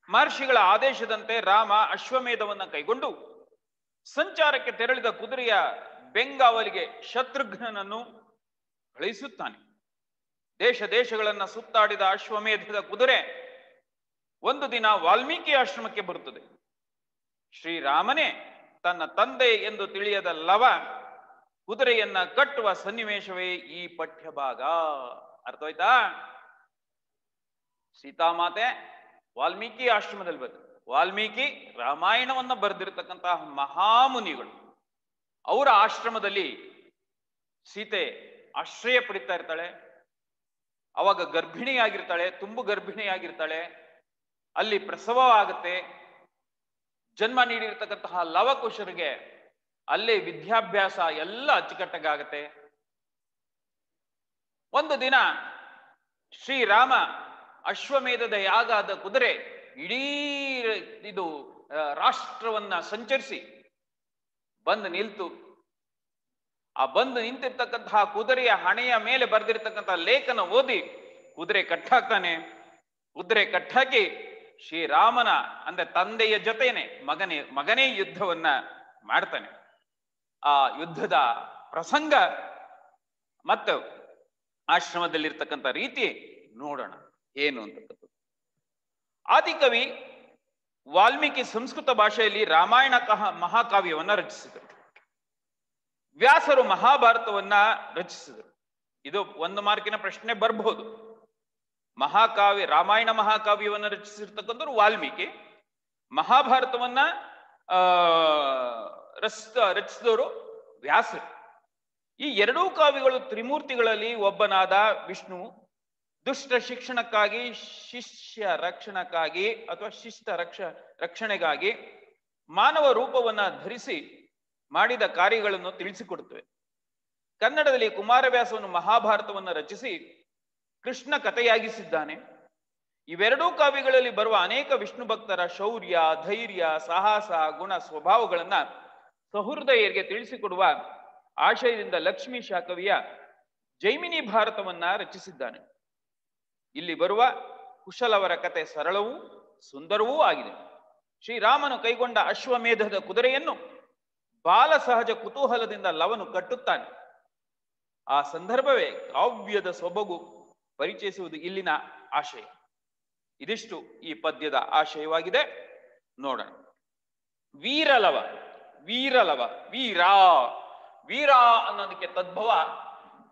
ಮಹರ್ಷಿಗಳ ಆದೇಶದಂತೆ ರಾಮ ಅಶ್ವಮೇಧವನ್ನ ಕೈಗೊಂಡು ಸಂಚಾರಕ್ಕೆ ತೆರಳಿದ ಕುದುರೆಯ ಬೆಂಗಾವಲಿಗೆ ಶತ್ರುಘ್ನನನ್ನು ಕಳುಹಿಸುತ್ತಾನೆ. ದೇಶ ದೇಶಗಳನ್ನ ಸುತ್ತಾಡಿದ ಅಶ್ವಮೇಧದ ಕುದುರೆ ಒಂದು ದಿನ ವಾಲ್ಮೀಕಿ ಆಶ್ರಮಕ್ಕೆ ಬರುತ್ತದೆ. ಶ್ರೀರಾಮನೇ ತನ್ನ ತಂದೆ ಎಂದು ತಿಳಿಯದ ಲವ ಕುದುರೆಯನ್ನ ಕಟ್ಟುವ ಸನ್ನಿವೇಶವೇ ಈ ಪಠ್ಯಭಾಗ. ಅರ್ಥವಾಯ್ತಾ? ಸೀತಾಮಾತೆ ವಾಲ್ಮೀಕಿ ಆಶ್ರಮದಲ್ಲಿ ಬರ್ತದೆ. ವಾಲ್ಮೀಕಿ ರಾಮಾಯಣವನ್ನ ಬರೆದಿರತಕ್ಕಂತಹ ಮಹಾಮುನಿಗಳು. ಅವರ ಆಶ್ರಮದಲ್ಲಿ ಸೀತೆ ಆಶ್ರಯ ಪಡಿತಾ ಇರ್ತಾಳೆ. ಅವಾಗ ಗರ್ಭಿಣಿಯಾಗಿರ್ತಾಳೆ, ತುಂಬು ಗರ್ಭಿಣಿಯಾಗಿರ್ತಾಳೆ. ಅಲ್ಲಿ ಪ್ರಸವ ಆಗುತ್ತೆ. ಜನ್ಮ ನೀಡಿರ್ತಕ್ಕಂತಹ ಲವಕುಶರಿಗೆ ಅಲ್ಲೇ ವಿದ್ಯಾಭ್ಯಾಸ ಎಲ್ಲ ಅಚ್ಚುಕಟ್ಟಾಗತ್ತೆ. ಒಂದು ದಿನ ಶ್ರೀರಾಮ ಅಶ್ವಮೇಧದ ಯಾಗಾದ ಕುದುರೆ ಇಡೀ ಇದು ರಾಷ್ಟ್ರವನ್ನ ಸಂಚರಿಸಿ ಬಂದು ನಿಲ್ತು. ಆ ಬಂದು ನಿಂತಿರ್ತಕ್ಕಂತಹ ಕುದುರೆಯ ಹಣೆಯ ಮೇಲೆ ಬರೆದಿರ್ತಕ್ಕಂತಹ ಲೇಖನ ಓದಿ ಕುದುರೆ ಕಟ್ಟಾಕ್ತಾನೆ. ಕುದುರೆ ಕಟ್ಟಾಕಿ ಶ್ರೀರಾಮನ ಅಂದ್ರೆ ತಂದೆಯ ಜೊತೆನೆ ಮಗನೇ ಯುದ್ಧವನ್ನ ಮಾಡ್ತಾನೆ. ಆ ಯುದ್ಧದ ಪ್ರಸಂಗ ಮತ್ತು ಆಶ್ರಮದಲ್ಲಿರ್ತಕ್ಕಂಥ ರೀತಿ ನೋಡೋಣ ಏನು ಅಂತಕ್ಕಂಥದ್ದು. ಆದಿಕವಿ ವಾಲ್ಮೀಕಿ ಸಂಸ್ಕೃತ ಭಾಷೆಯಲ್ಲಿ ರಾಮಾಯಣ ಮಹಾಕಾವ್ಯವನ್ನ ರಚಿಸಿದರು. ವ್ಯಾಸರು ಮಹಾಭಾರತವನ್ನ ರಚಿಸಿದರು. ಇದು 1 ಮಾರ್ಕಿನ ಪ್ರಶ್ನೆ ಬರಬಹುದು. ಮಹಾಕಾವ್ಯ ರಾಮಾಯಣ ಮಹಾಕಾವ್ಯವನ್ನ ರಚಿಸಿರ್ತಕ್ಕಂಥವ್ರು ವಾಲ್ಮೀಕಿ, ಮಹಾಭಾರತವನ್ನ ರಚಿಸಿದವರು ವ್ಯಾಸರು. ಈ 2 ಕಾವ್ಯಗಳು ತ್ರಿಮೂರ್ತಿಗಳಲ್ಲಿ ಒಬ್ಬನಾದ ವಿಷ್ಣು ದುಷ್ಟ ಶಿಕ್ಷಣಕ್ಕಾಗಿ, ಶಿಷ್ಯ ರಕ್ಷಣಕ್ಕಾಗಿ ಅಥವಾ ಶಿಷ್ಟ ರಕ್ಷಣೆಗಾಗಿ ಮಾನವ ರೂಪವನ್ನ ಧರಿಸಿ ಮಾಡಿದ ಕಾರ್ಯಗಳನ್ನು ತಿಳಿಸಿಕೊಡುತ್ತವೆ. ಕನ್ನಡದಲ್ಲಿ ಕುಮಾರವ್ಯಾಸವನ್ನು ಮಹಾಭಾರತವನ್ನು ರಚಿಸಿ ಕೃಷ್ಣ ಕಥೆಯಾಗಿಸಿದ್ದಾನೆ. ಇವೆರಡೂ ಕಾವ್ಯಗಳಲ್ಲಿ ಬರುವ ಅನೇಕ ವಿಷ್ಣು ಭಕ್ತರ ಶೌರ್ಯ, ಧೈರ್ಯ, ಸಾಹಸ, ಗುಣ, ಸ್ವಭಾವಗಳನ್ನ ಸಹೃದಯರಿಗೆ ತಿಳಿಸಿಕೊಡುವ ಆಶಯದಿಂದ ಲಕ್ಷ್ಮೀ ಶಾಕವಿಯ ಜೈಮಿನಿ ಭಾರತವನ್ನ ರಚಿಸಿದ್ದಾನೆ. ಇಲ್ಲಿ ಬರುವ ಕುಶಲವರ ಕತೆ ಸರಳವೂ ಸುಂದರವೂ ಆಗಿದೆ. ಶ್ರೀರಾಮನು ಕೈಗೊಂಡ ಅಶ್ವಮೇಧದ ಕುದುರೆಯನ್ನು ಬಾಲ ಸಹಜ ಕುತೂಹಲದಿಂದ ಲವನು ಕಟ್ಟುತ್ತಾನೆ. ಆ ಸಂದರ್ಭವೇ ಕಾವ್ಯದ ಸೊಬಗು ಪರಿಚಯಿಸುವುದು ಇಲ್ಲಿನ ಆಶಯ. ಇದಿಷ್ಟು ಈ ಪದ್ಯದ ಆಶಯವಾಗಿದೆ. ನೋಡೋಣ. ವೀರಲವ, ವೀರಲವ, ವೀರ, ವೀರ ಅನ್ನೋದಕ್ಕೆ ತದ್ಭವ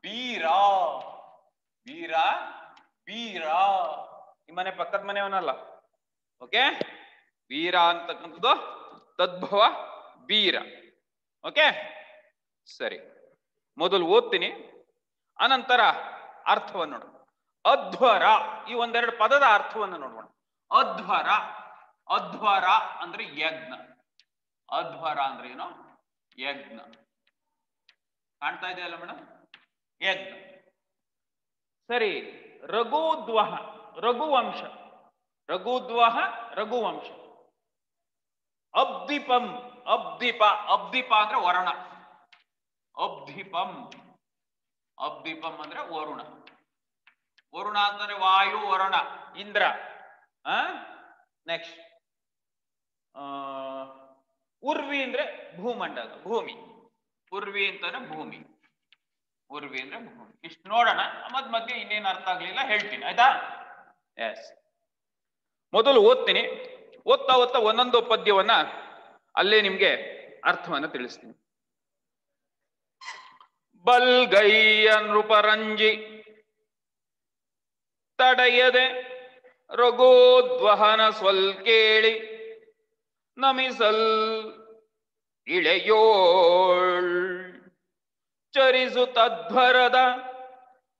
ಬೀರ, ವೀರ, ವೀರ. ನಿಮ್ಮನೆ ಪಕ್ಕದ ಮನೆಯವನಲ್ಲ. ಓಕೆ, ವೀರ ಅಂತಕ್ಕಂಥದ್ದು ತದ್ಭವ ಬೀರ. ಓಕೆ, ಸರಿ. ಮೊದಲು ಓದ್ತೀನಿ, ಅನಂತರ ಅರ್ಥವನ್ನು ನೋಡೋಣ. ಅಧ್ವರ, ಈ 1-2 ಪದದ ಅರ್ಥವನ್ನು ನೋಡೋಣ. ಅಧ್ವರ, ಅಧ್ವರ ಅಂದ್ರೆ ಯಜ್ಞ. ಅಧ್ವರ ಅಂದ್ರೆ ಏನು? ಯಜ್ಞ. ಕಾಣ್ತಾ ಇದೆಯಲ್ಲ ಮೇಡಮ್? ಯಜ್ಞ. ಸರಿ. ರಘುದ್ವಹ, ರಘುವಂಶ, ರಘುದ್ವಹ ರಘುವಂಶ. ಅಬ್ದಿಪಂ, ಅಬ್ದಿಪ, ಅಬ್ದಿಪ ಅಂದ್ರೆ ವರುಣ. ಅಬ್ದಿಪಂ, ಅಬ್ದಿಪಂ ಅಂದ್ರೆ ವರುಣ. ವರುಣ ಅಂತಂದ್ರೆ ವಾಯು, ವರುಣ, ಇಂದ್ರ. ನೆಕ್ಸ್ಟ್ ಉರ್ವಿ ಅಂದ್ರೆ ಭೂಮಂಡಲ, ಭೂಮಿ. ಉರ್ವಿ ಅಂತಂದ್ರೆ ಭೂಮಿ, ಉರ್ವಿ ಅಂದ್ರೆ ಭೂಮಿ. ಇಷ್ಟು ನೋಡೋಣ. ಮಧ್ಯೆ ಇನ್ನೇನು ಅರ್ಥ ಆಗ್ಲಿಲ್ಲ ಹೇಳ್ತೀನಿ, ಆಯ್ತಾ? ಎಸ್. ಮೊದಲು ಓದ್ತೀನಿ. ಓದ್ತಾ ಓದ್ತಾ ಒಂದೊಂದು ಪದ್ಯವನ್ನ ಅಲ್ಲೇ ನಿಮ್ಗೆ ಅರ್ಥವನ್ನ ತಿಳಿಸ್ತೀನಿ. ಬಲ್ಗೈಯ ನೃಪರಂಜಿ ತಡೆಯದೆ ರಘೋದ್ವಹನ ಸ್ವಲ್ಕೇಳಿ ನಮಿಸಲ್ ಇಳೆಯೋಳ್ ಚರಿಸು ತದ್ಭರದ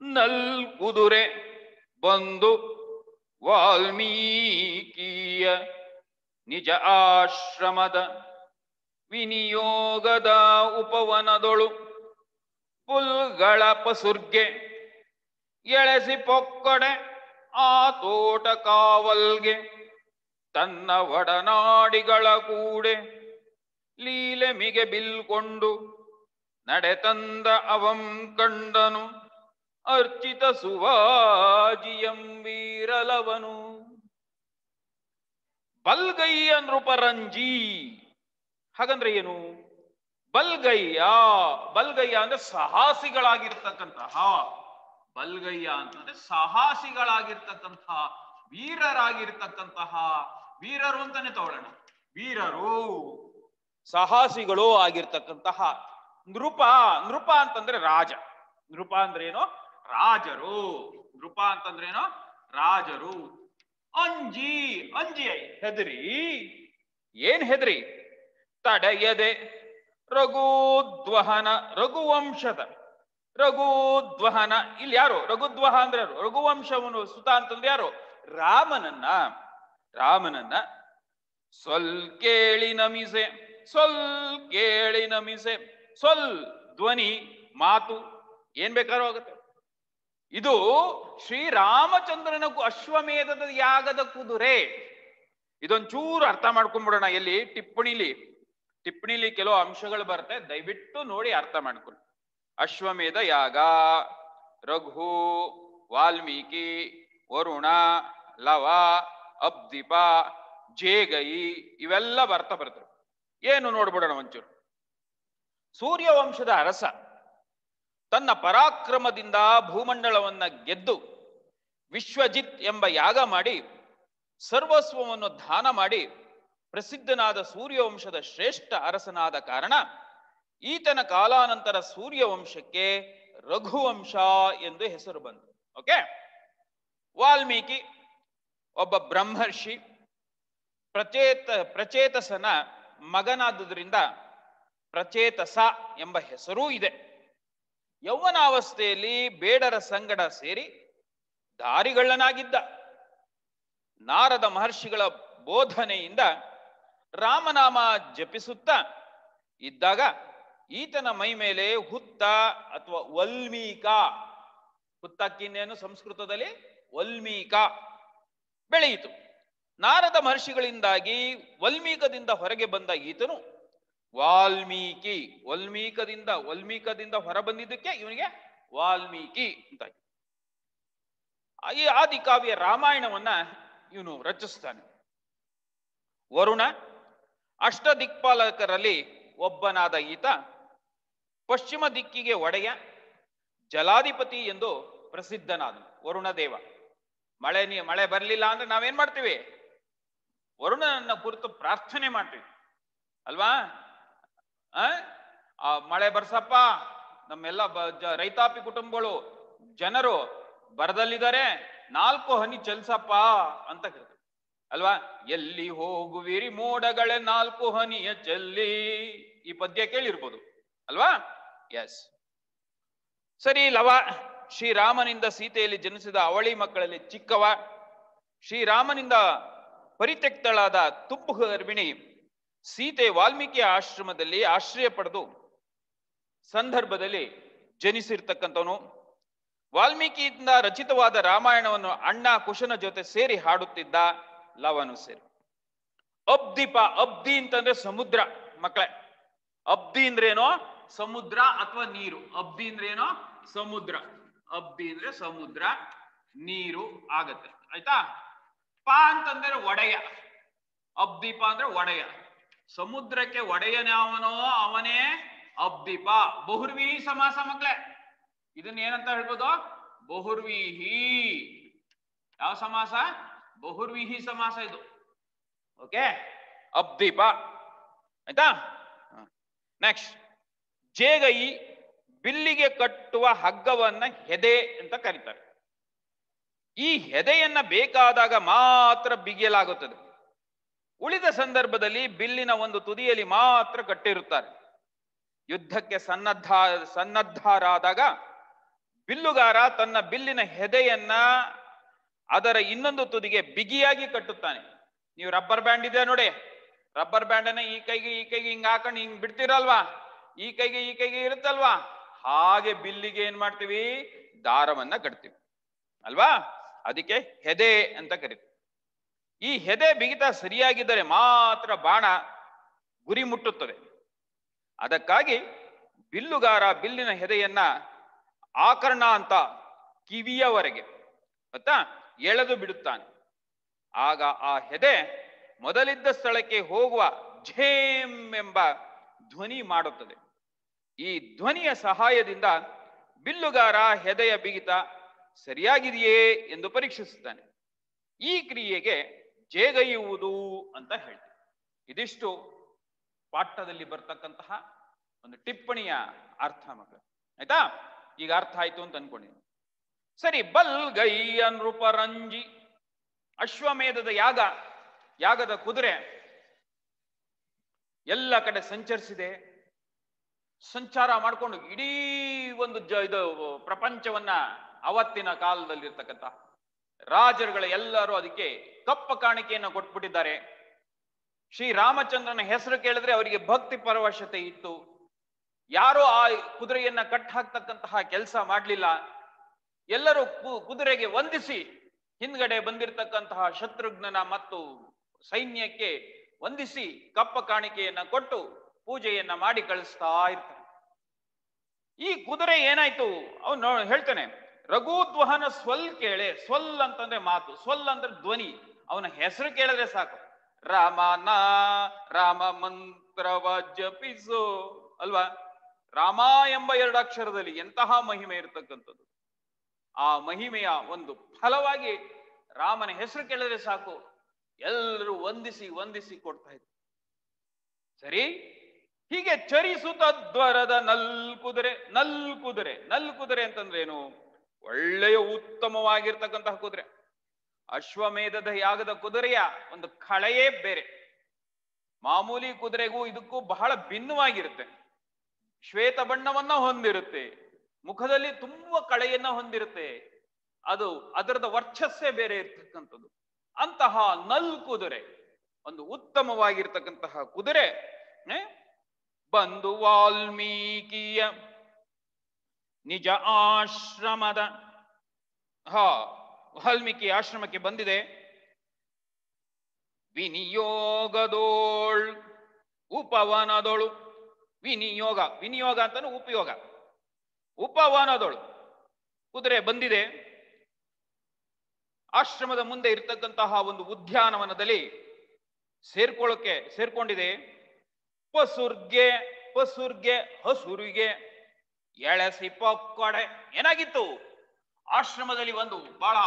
ನಲ್ ಕುದುರೆ ಬಂದು ವಾಲ್ಮೀಕಿಯ ನಿಜ ಆಶ್ರಮದ ವಿನಿಯೋಗದ ಉಪವನದೊಳು ಪುಲ್ಗಳ ಪಸುರ್ಗೆ ಎಳೆಸಿ ಪೊಕ್ಕಡೆ ಆ ತೋಟ ಕಾವಲ್ಗೆ ತನ್ನ ಒಡನಾಡಿಗಳ ಕೂಡೆ ಲೀಲೆ ಮಿಗೆ ಬಿಲ್ಕೊಂಡು ನಡೆತಂದ ಅವಂ ಕಂಡನು ಅರ್ಚಿತ ಸುವಾಜಿಯಂ ವೀರಲವನು. ಬಲ್ಗೈಯ ನೃಪರಂಜಿ ಹಾಗಂದ್ರೆ ಏನು? ಬಲ್ಗಯ್ಯ, ಬಲ್ಗಯ್ಯ ಅಂದ್ರೆ ಸಾಹಸಿಗಳಾಗಿರ್ತಕ್ಕಂತಹ, ಬಲ್ಗಯ್ಯ ಅಂತಂದ್ರೆ ಸಾಹಸಿಗಳಾಗಿರ್ತಕ್ಕಂತಹ, ವೀರರಾಗಿರ್ತಕ್ಕಂತಹ, ವೀರರು ಅಂತಾನೆ ತಗೊಳ್ಳೋಣ. ವೀರರು, ಸಾಹಸಿಗಳು ಆಗಿರ್ತಕ್ಕಂತಹ ನೃಪ. ನೃಪ ಅಂತಂದ್ರೆ ರಾಜ. ನೃಪ ಅಂದ್ರೆ ಏನು? ರಾಜರು. ನೃಪ ಅಂತಂದ್ರೆ ಏನು? ರಾಜರು. ಅಂಜಿ, ಅಂಜಿ ಹೆದರಿ. ಏನ್ ಹೆದರಿ? ತಡೆಯದೆ ರಘುದ್ವಹನ, ರಘುವಂಶದ, ರಘುದ್ವಹನ. ಇಲ್ಲಿ ಯಾರು? ರಘುದ್ವಹ ಅಂದ್ರೆ ಯಾರು? ರಘುವಂಶವನು ಸುತ ಅಂತಂದ್ರೆ ಯಾರು? ರಾಮನನ್ನ. ರಾಮನನ್ನ ಸ್ವಲ್ ಕೇಳಿ ನಮಿಸೆ, ಸ್ವಲ್ ಕೇಳಿ ನಮಿಸೆ. ಸ್ವಲ್ ಧ್ವನಿ, ಮಾತು ಏನ್ ಬೇಕಾದ್ರೂ ಆಗುತ್ತೆ. ಇದು ಶ್ರೀರಾಮಚಂದ್ರನ ಅಶ್ವಮೇಧದ ಯಾಗದ ಕುದುರೆ. ಇದೊಂಚೂರು ಅರ್ಥ ಮಾಡ್ಕೊಂಡ್ಬಿಡೋಣ. ಎಲ್ಲಿ ಟಿಪ್ಪಣಿಲಿ ಕೆಲವು ಅಂಶಗಳು ಬರುತ್ತೆ, ದಯವಿಟ್ಟು ನೋಡಿ ಅರ್ಥ ಮಾಡ್ಕೊಳ್ಳಿ. ಅಶ್ವಮೇಧ ಯಾಗ, ರಘು ವಾಲ್ಮೀಕಿ, ವರುಣ, ಲವ, ಅಬ್ದೀಪ, ಜೇಗೈ ಇವೆಲ್ಲ ಬರ್ತಾ ಬರ್ತವೆ. ಏನು ನೋಡ್ಬಿಡೋಣ ಒಂಚೂರು. ಸೂರ್ಯವಂಶದ ಅರಸ ತನ್ನ ಪರಾಕ್ರಮದಿಂದ ಭೂಮಂಡಲವನ್ನ ಗೆದ್ದು ವಿಶ್ವಜಿತ್ ಎಂಬ ಯಾಗ ಮಾಡಿ ಸರ್ವಸ್ವವನ್ನು ದಾನ ಮಾಡಿ ಪ್ರಸಿದ್ಧನಾದ ಸೂರ್ಯವಂಶದ ಶ್ರೇಷ್ಠ ಅರಸನಾದ ಕಾರಣ ಈತನ ಕಾಲಾನಂತರ ಸೂರ್ಯವಂಶಕ್ಕೆ ರಘುವಂಶ ಎಂದು ಹೆಸರು ಬಂತು. ಓಕೆ. ವಾಲ್ಮೀಕಿ ಒಬ್ಬ ಬ್ರಹ್ಮರ್ಷಿ, ಪ್ರಚೇತಸನ ಮಗನಾದುದರಿಂದ ಪ್ರಚೇತಸ ಎಂಬ ಹೆಸರೂ ಇದೆ. ಯೌವನಾವಸ್ಥೆಯಲ್ಲಿ ಬೇಡರ ಸಂಗಡ ಸೇರಿ ದಾರಿಗಳ್ಳನಾಗಿದ್ದ. ನಾರದ ಮಹರ್ಷಿಗಳ ಬೋಧನೆಯಿಂದ ರಾಮನಾಮ ಜಪಿಸುತ್ತಾ ಇದ್ದಾಗ ಈತನ ಮೈ ಮೇಲೆ ಹುತ್ತ ಅಥವಾ ವಲ್ಮೀಕ, ಹುತ್ತಕ್ಕಿನ್ನೇನು ಸಂಸ್ಕೃತದಲ್ಲಿ ವಲ್ಮೀಕ ಬೆಳೆಯಿತು. ನಾರದ ಮಹರ್ಷಿಗಳಿಂದಾಗಿ ವಲ್ಮೀಕದಿಂದ ಹೊರಗೆ ಬಂದ ಈತನು ವಾಲ್ಮೀಕಿ, ವಲ್ಮೀಕದಿಂದ ಹೊರ ಬಂದಿದ್ದಕ್ಕೆ ಇವನಿಗೆ ವಾಲ್ಮೀಕಿ ಅಂತ. ಈ ಆದಿಕಾವ್ಯ ರಾಮಾಯಣವನ್ನ ಇವನು ರಚಿಸ್ತಾನೆ. ವರುಣ ಅಷ್ಟದಿಕ್ಪಾಲಕರಲ್ಲಿ ಒಬ್ಬನಾದ ಈತ ಪಶ್ಚಿಮ ದಿಕ್ಕಿಗೆ ಒಡೆಯ, ಜಲಾಧಿಪತಿ ಎಂದು ಪ್ರಸಿದ್ಧನಾದನು. ವರುಣದೇವ ಮಳೆ ಬರಲಿಲ್ಲ ಅಂದ್ರೆ ನಾವೇನ್ ಮಾಡ್ತೀವಿ? ವರುಣನ ಕುರಿತು ಪ್ರಾರ್ಥನೆ ಮಾಡ್ತೀವಿ ಅಲ್ವಾ? ಆ ಮಳೆ ಬರ್ಸಪ್ಪ, ನಮ್ಮೆಲ್ಲ ರೈತಾಪಿ ಕುಟುಂಬಗಳು ಜನರು ಬರದಲ್ಲಿದ್ದಾರೆ, 4 ಹನಿ ಚಲ್ಸಪ್ಪ ಅಂತ ಕರೀತಾರೆ ಅಲ್ವಾ? ಎಲ್ಲಿ ಹೋಗುವಿರಿ ಮೋಡಗಳೇ 4 ಹನಿಯ ಚೆಲ್ಲಿ, ಈ ಪದ್ಯ ಕೇಳಿರ್ಬೋದು ಅಲ್ವಾ? ಎಸ್, ಸರಿ. ಲವ ಶ್ರೀರಾಮನಿಂದ ಸೀತೆಯಲ್ಲಿ ಜನಿಸಿದ ಅವಳಿ ಮಕ್ಕಳಲ್ಲಿ ಚಿಕ್ಕವ. ಶ್ರೀರಾಮನಿಂದ ಪರಿತ್ಯಕ್ತಳಾದ ತುಪ್ಪು ಗರ್ಭಿಣಿ ಸೀತೆ ವಾಲ್ಮೀಕಿಯ ಆಶ್ರಮದಲ್ಲಿ ಆಶ್ರಯ ಪಡೆದು ಸಂದರ್ಭದಲ್ಲಿ ಜನಿಸಿರ್ತಕ್ಕಂಥವನು. ವಾಲ್ಮೀಕಿಯಿಂದ ರಚಿತವಾದ ರಾಮಾಯಣವನ್ನು ಅಣ್ಣ ಕುಶನ ಜೊತೆ ಸೇರಿ ಹಾಡುತ್ತಿದ್ದ ಲವನು ಸೇರಿ. ಅಬ್ದೀಪ, ಅಬ್ದಿ ಅಂತಂದ್ರೆ ಸಮುದ್ರ ಮಕ್ಕಳೇ. ಅಬ್ದಿ ಅಂದ್ರೇನೋ ಸಮುದ್ರ ಅಥವಾ ನೀರು. ಅಬ್ದಿ ಅಂದ್ರೇನೋ ಸಮುದ್ರ. ಅಬ್ದಿ ಅಂದ್ರೆ ಸಮುದ್ರ, ನೀರು ಆಗತ್ತೆ. ಆಯ್ತಾ? ಪ ಅಂತಂದ್ರೆ ಒಡೆಯ. ಅಬ್ದೀಪ ಅಂದ್ರೆ ಒಡೆಯ. ಸಮುದ್ರಕ್ಕೆ ಒಡೆಯನ್ಯಾವನೋ ಅವನೇ ಅಬ್ದೀಪ. ಬಹುರ್ವೀಹಿ ಸಮಾಸ ಮಕ್ಕಳೇ. ಇದನ್ನ ಏನಂತ ಹೇಳ್ಬೋದು? ಬಹುರ್ವೀಹಿ. ಯಾವ ಸಮಾಸ? ಬಹುರ್ವೀಹಿ ಸಮಾಸ ಇದು. ಓಕೆ, ಅಬ್ದೀಪ. ಆಯ್ತಾ? ನೆಕ್ಸ್ಟ್, ಜೇಗೈ ಬಿಲ್ಲಿಗೆ ಕಟ್ಟುವ ಹಗ್ಗವನ್ನ ಹೆದೆ ಅಂತ ಕರೀತಾರೆ. ಈ ಹೆದೆಯನ್ನ ಬೇಕಾದಾಗ ಮಾತ್ರ ಬಿಗಿಯಲಾಗುತ್ತದೆ. ಉಳಿದ ಸಂದರ್ಭದಲ್ಲಿ ಬಿಲ್ಲಿನ ಒಂದು ತುದಿಯಲ್ಲಿ ಮಾತ್ರ ಕಟ್ಟಿರುತ್ತಾರೆ. ಯುದ್ಧಕ್ಕೆ ಸನ್ನದ್ಧರಾದಾಗ ಬಿಲ್ಲುಗಾರ ತನ್ನ ಬಿಲ್ಲಿನ ಹೆದೆಯನ್ನ ಅದರ ಇನ್ನೊಂದು ತುದಿಗೆ ಬಿಗಿಯಾಗಿ ಕಟ್ಟುತ್ತಾನೆ. ನೀವು ರಬ್ಬರ್ ಬ್ಯಾಂಡ್ ಇದೆ ನೋಡಿ, ರಬ್ಬರ್ ಬ್ಯಾಂಡ್ ಅನ್ನ ಈ ಕೈಗೆ ಹಿಂಗ್ ಹಾಕೊಂಡು ಹಿಂಗ್ ಬಿಡ್ತೀರಲ್ವಾ? ಈ ಕೈಗೆ ಇರುತ್ತಲ್ವಾ? ಹಾಗೆ ಬಿಲ್ಲಿಗೆ ಏನ್ ಮಾಡ್ತೀವಿ? ದಾರವನ್ನ ಕಟ್ತೀವಿ ಅಲ್ವಾ? ಅದಕ್ಕೆ ಹೆದೆ ಅಂತ ಕರೀತೀವಿ. ಈ ಹೆದೆ ಬಿಗಿತ ಸರಿಯಾಗಿದ್ದರೆ ಮಾತ್ರ ಬಾಣ ಗುರಿ ಮುಟ್ಟುತ್ತದೆ. ಅದಕ್ಕಾಗಿ ಬಿಲ್ಲುಗಾರ ಬಿಲ್ಲಿನ ಹೆದೆಯನ್ನ ಆಕರ್ಣ ಅಂತ ಕಿವಿಯವರೆಗೆ ಗೊತ್ತಾ ಎಳೆದು ಬಿಡುತ್ತಾನೆ. ಆಗ ಆ ಹೆದೆ ಮೊದಲಿದ್ದ ಸ್ಥಳಕ್ಕೆ ಹೋಗುವ ಝೇಮ್ ಎಂಬ ಧ್ವನಿ ಮಾಡುತ್ತದೆ. ಈ ಧ್ವನಿಯ ಸಹಾಯದಿಂದ ಬಿಲ್ಲುಗಾರ ಹೆದೆಯ ಬಿಗಿತ ಸರಿಯಾಗಿದೆಯೇ ಎಂದು ಪರೀಕ್ಷಿಸುತ್ತಾನೆ. ಈ ಕ್ರಿಯೆಗೆ ಜೇಗೈಯುವುದು ಅಂತ ಹೇಳ್ತೀವಿ. ಇದಿಷ್ಟು ಪಾಠದಲ್ಲಿ ಬರ್ತಕ್ಕಂತಹ ಒಂದು ಟಿಪ್ಪಣಿಯ ಅರ್ಥ ಮಕ್ಕಳು. ಆಯ್ತಾ? ಈಗ ಅರ್ಥ ಆಯ್ತು ಅಂತ ಅನ್ಕೊಂಡಿದ್ದೀನಿ. ಸರಿ, ಬಲ್ಗೈ ನೃಪರಂಜಿ. ಅಶ್ವಮೇಧದ ಯಾಗದ ಕುದುರೆ ಎಲ್ಲ ಕಡೆ ಸಂಚರಿಸಿದೆ. ಸಂಚಾರ ಮಾಡಿಕೊಂಡು ಇಡೀ ಒಂದು ಇದು ಪ್ರಪಂಚವನ್ನ ಅವತ್ತಿನ ಕಾಲದಲ್ಲಿರ್ತಕ್ಕಂಥ ರಾಜರುಗಳ ಎಲ್ಲರೂ ಅದಕ್ಕೆ ಕಪ್ಪ ಕಾಣಿಕೆಯನ್ನು ಕೊಟ್ಬಿಟ್ಟಿದ್ದಾರೆ. ಶ್ರೀರಾಮಚಂದ್ರನ ಹೆಸರು ಕೇಳಿದ್ರೆ ಅವರಿಗೆ ಭಕ್ತಿ ಪರವಶತೆ ಇತ್ತು. ಯಾರೋ ಆ ಕುದುರೆಯನ್ನ ಕಟ್ ಹಾಕ್ತಕ್ಕಂತಹ ಕೆಲಸ ಮಾಡಲಿಲ್ಲ. ಎಲ್ಲರೂ ಕುದುರೆಗೆ ವಂದಿಸಿ ಹಿಂದ್ಗಡೆ ಬಂದಿರತಕ್ಕಂತಹ ಶತ್ರುಘ್ನನ ಮತ್ತು ಸೈನ್ಯಕ್ಕೆ ವಂದಿಸಿ ಕಪ್ಪ ಕಾಣಿಕೆಯನ್ನ ಕೊಟ್ಟು ಪೂಜೆಯನ್ನ ಮಾಡಿ ಕಳಿಸ್ತಾ ಇರ್ತಾನೆ. ಈ ಕುದುರೆ ಏನಾಯ್ತು? ಅವನು ಹೇಳ್ತಾನೆ, ರಘುದ್ವಹನ ಸ್ವಲ್ ಕೇಳೆ. ಸ್ವಲ್ ಅಂತಂದ್ರೆ ಮಾತು, ಸ್ವಲ್ ಅಂದ್ರೆ ಧ್ವನಿ. ಅವನ ಹೆಸರು ಕೇಳಿದ್ರೆ ಸಾಕು. ರಾಮನ ರಾಮ ಮಂತ್ರವ ಜಪಿಸು ಅಲ್ವಾ. ರಾಮ ಎಂಬ 2 ಅಕ್ಷರದಲ್ಲಿ ಎಂತಹ ಮಹಿಮೆ ಇರತಕ್ಕಂಥದ್ದು. ಆ ಮಹಿಮೆಯ ಒಂದು ಫಲವಾಗಿ ರಾಮನ ಹೆಸರು ಕೇಳಿದ್ರೆ ಸಾಕು, ಎಲ್ಲರೂ ವಂದಿಸಿ ವಂದಿಸಿ ಕೊಡ್ತಾ ಇದ್ರು. ಸರಿ, ಹೀಗೆ ಚರಿಸುತ್ತ ದ್ವರದ ನಲ್ಕುದುರೆ. ನಲ್ಕುದುರೆ ಅಂತಂದ್ರೆ ಏನು? ಒಳ್ಳೆಯ ಉತ್ತಮವಾಗಿರ್ತಕ್ಕಂತಹ ಕುದುರೆ. ಅಶ್ವಮೇಧದ ಯಾಗದ ಕುದುರೆಯ ಒಂದು ಕಳೆಯೇ ಬೇರೆ. ಮಾಮೂಲಿ ಕುದುರೆಗೂ ಇದಕ್ಕೂ ಬಹಳ ಭಿನ್ನವಾಗಿರುತ್ತೆ. ಶ್ವೇತ ಬಣ್ಣವನ್ನ ಹೊಂದಿರುತ್ತೆ, ಮುಖದಲ್ಲಿ ತುಂಬಾ ಕಳೆಯನ್ನ ಹೊಂದಿರುತ್ತೆ. ಅದು ಅದರದ ವರ್ಚಸ್ಸೇ ಬೇರೆ ಇರ್ತಕ್ಕಂಥದ್ದು. ಅಂತಹ ನಲ್ಕುದುರೆ, ಒಂದು ಉತ್ತಮವಾಗಿರ್ತಕ್ಕಂತಹ ಕುದುರೆ ಬಂದು ವಾಲ್ಮೀಕಿಯ ನಿಜ ಆಶ್ರಮದ ವಾಲ್ಮೀಕಿ ಆಶ್ರಮಕ್ಕೆ ಬಂದಿದೆ. ವಿನಿಯೋಗದೋಳ್ ಉಪವನದೊಳು. ವಿನಿಯೋಗ ಅಂತಾನು ಉಪಯೋಗ. ಉಪವನದೊಳು ಕುದುರೆ ಬಂದಿದೆ. ಆಶ್ರಮದ ಮುಂದೆ ಇರ್ತಕ್ಕಂತಹ ಒಂದು ಉದ್ಯಾನವನದಲ್ಲಿ ಸೇರ್ಕೊಂಡಿದೆ. ಪಸುರ್ಗೆ ಹಸುರಿಗೆ ಎಳಸಿ ಪೊಕ್ಕೊಡೆ. ಏನಾಗಿತ್ತು? ಆಶ್ರಮದಲ್ಲಿ ಒಂದು ಬಹಳ